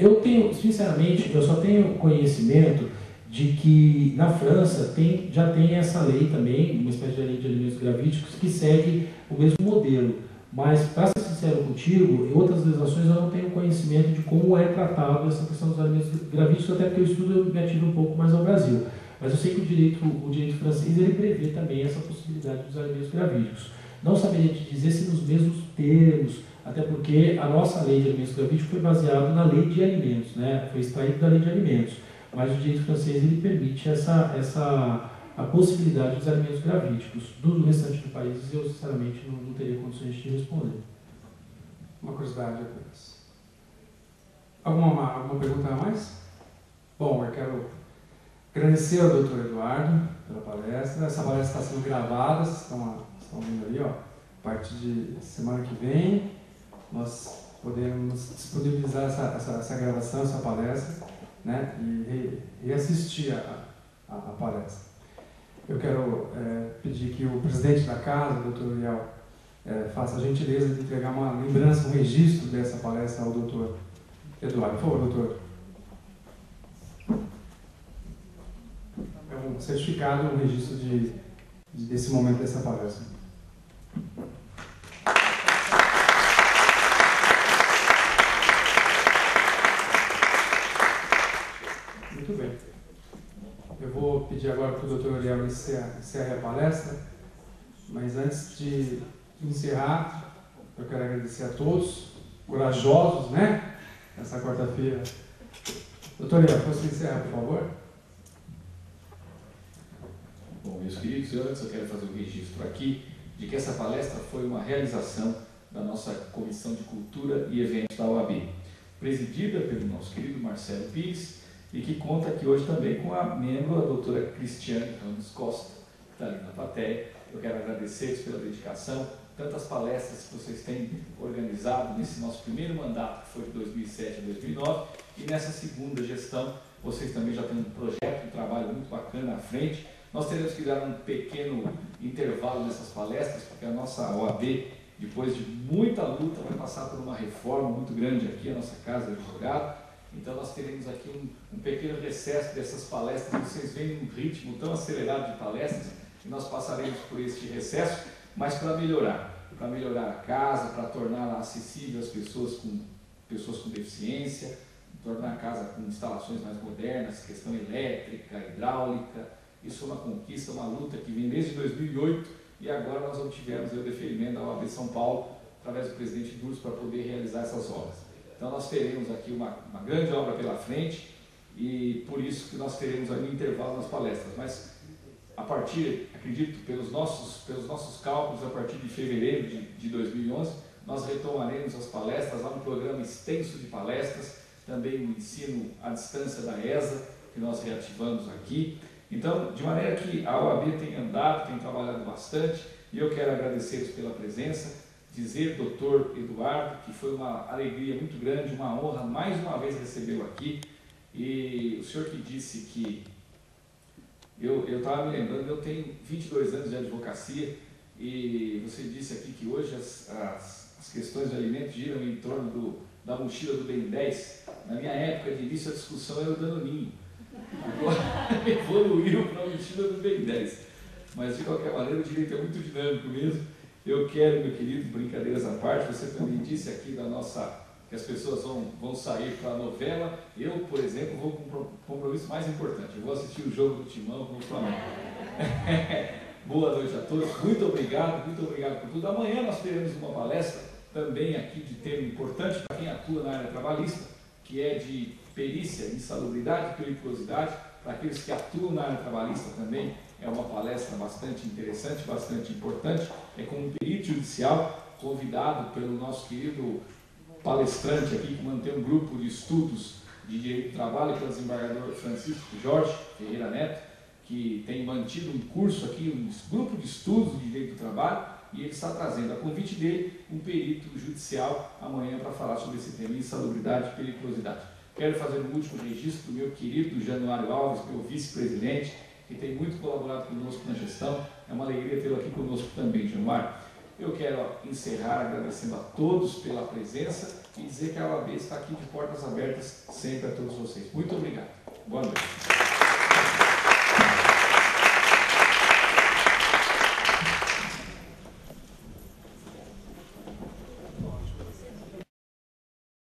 Eu tenho, sinceramente, eu só tenho conhecimento de que na França já tem essa lei também, uma espécie de lei de alimentos gravídicos, que segue o mesmo modelo. Mas, para ser sincero contigo, em outras legislações eu não tenho conhecimento de como é tratado essa questão dos alimentos gravídicos, até porque eu estudo me atiro um pouco mais ao Brasil. Mas eu sei que o direito francês ele prevê também essa possibilidade dos alimentos gravídicos. Não saberia te dizer se nos mesmos termos, até porque a nossa lei de alimentos gravídicos foi baseada na lei de alimentos, né? Foi extraído da lei de alimentos. Mas o direito francês ele permite a possibilidade dos alimentos gravídicos. Do restante do país, eu sinceramente não teria condições de te responder. Uma curiosidade apenas. Alguma pergunta a mais? Bom, eu quero agradecer ao Dr. Eduardo pela palestra. Essa palestra está sendo gravada, vocês estão vendo ali, ó. A partir de semana que vem, nós podemos disponibilizar essa gravação, essa palestra, né, e reassistir a palestra. Eu quero pedir que o presidente da casa, o Dr. Uriel, faça a gentileza de entregar uma lembrança, um registro dessa palestra ao Dr. Eduardo. Por favor, doutor. É um certificado, um registro desse momento dessa palestra. Muito bem. Eu vou pedir agora para o Dr. Uriel encerre a palestra, mas antes de encerrar, eu quero agradecer a todos, corajosos, né? Nessa quarta-feira. Dr. Uriel, você encerrar, por favor? Bom, meus queridos, antes eu quero fazer um registro aqui de que essa palestra foi uma realização da nossa Comissão de Cultura e Eventos da OAB, presidida pelo nosso querido Marcelo Pires, e que conta aqui hoje também com a membro, a doutora Cristiane Ramos Costa, que está ali na plateia. Eu quero agradecer-lhes pela dedicação, tantas palestras que vocês têm organizado nesse nosso primeiro mandato, que foi de 2007 a 2009, e nessa segunda gestão, vocês também já têm um projeto, um trabalho muito bacana à frente. Nós teremos que dar um pequeno intervalo nessas palestras, porque a nossa OAB, depois de muita luta, vai passar por uma reforma muito grande aqui, a nossa casa de advogado. Então nós teremos aqui um pequeno recesso dessas palestras. Vocês veem um ritmo tão acelerado de palestras, e nós passaremos por este recesso, mas para melhorar a casa, para torná-la acessível às pessoas com deficiência, tornar a casa com instalações mais modernas, questão elétrica, hidráulica. Isso é uma conquista, uma luta que vem desde 2008, e agora nós obtivemos o deferimento da OAB São Paulo, através do presidente Durso, para poder realizar essas obras. Então nós teremos aqui uma grande obra pela frente, e por isso que nós teremos aí um intervalo nas palestras. Mas a partir, acredito, pelos nossos cálculos, a partir de fevereiro de 2011, nós retomaremos as palestras. Há um programa extenso de palestras, também o ensino à distância da ESA, que nós reativamos aqui. Então, de maneira que a OAB tem andado, tem trabalhado bastante, e eu quero agradecer-vos pela presença, dizer, doutor Eduardo, que foi uma alegria muito grande, uma honra mais uma vez recebê-lo aqui. E o senhor que disse que eu estava me lembrando, eu tenho 22 anos de advocacia, e você disse aqui que hoje as as questões de alimentos giram em torno da mochila do Ben 10. Na minha época de início, a discussão era o Danoninho. Agora evoluiu para a mochila do Ben 10. Mas, de qualquer maneira, o direito é muito dinâmico mesmo. Eu quero, meu querido, brincadeiras à parte, você também disse aqui que as pessoas vão sair para a novela. Eu, por exemplo, vou com um compromisso mais importante. Eu vou assistir o jogo do Timão com o Flamengo. Boa noite a todos. Muito obrigado por tudo. Amanhã nós teremos uma palestra também aqui de tema importante para quem atua na área trabalhista, que é de perícia, insalubridade e periculosidade. Para aqueles que atuam na área trabalhista também é uma palestra bastante interessante, bastante importante. É com um perito judicial convidado pelo nosso querido palestrante aqui, que mantém um grupo de estudos de direito do trabalho, que é o desembargador Francisco Jorge Ferreira Neto, que tem mantido um curso aqui, um grupo de estudos de direito do trabalho, e ele está trazendo a convite dele um perito judicial amanhã para falar sobre esse tema, insalubridade e periculosidade. Quero fazer um último registro do meu querido Januário Alves, meu vice-presidente, que tem muito colaborado conosco na gestão. É uma alegria tê-lo aqui conosco também, Januário. Eu quero encerrar agradecendo a todos pela presença e dizer que a OAB está aqui de portas abertas sempre a todos vocês. Muito obrigado. Boa noite.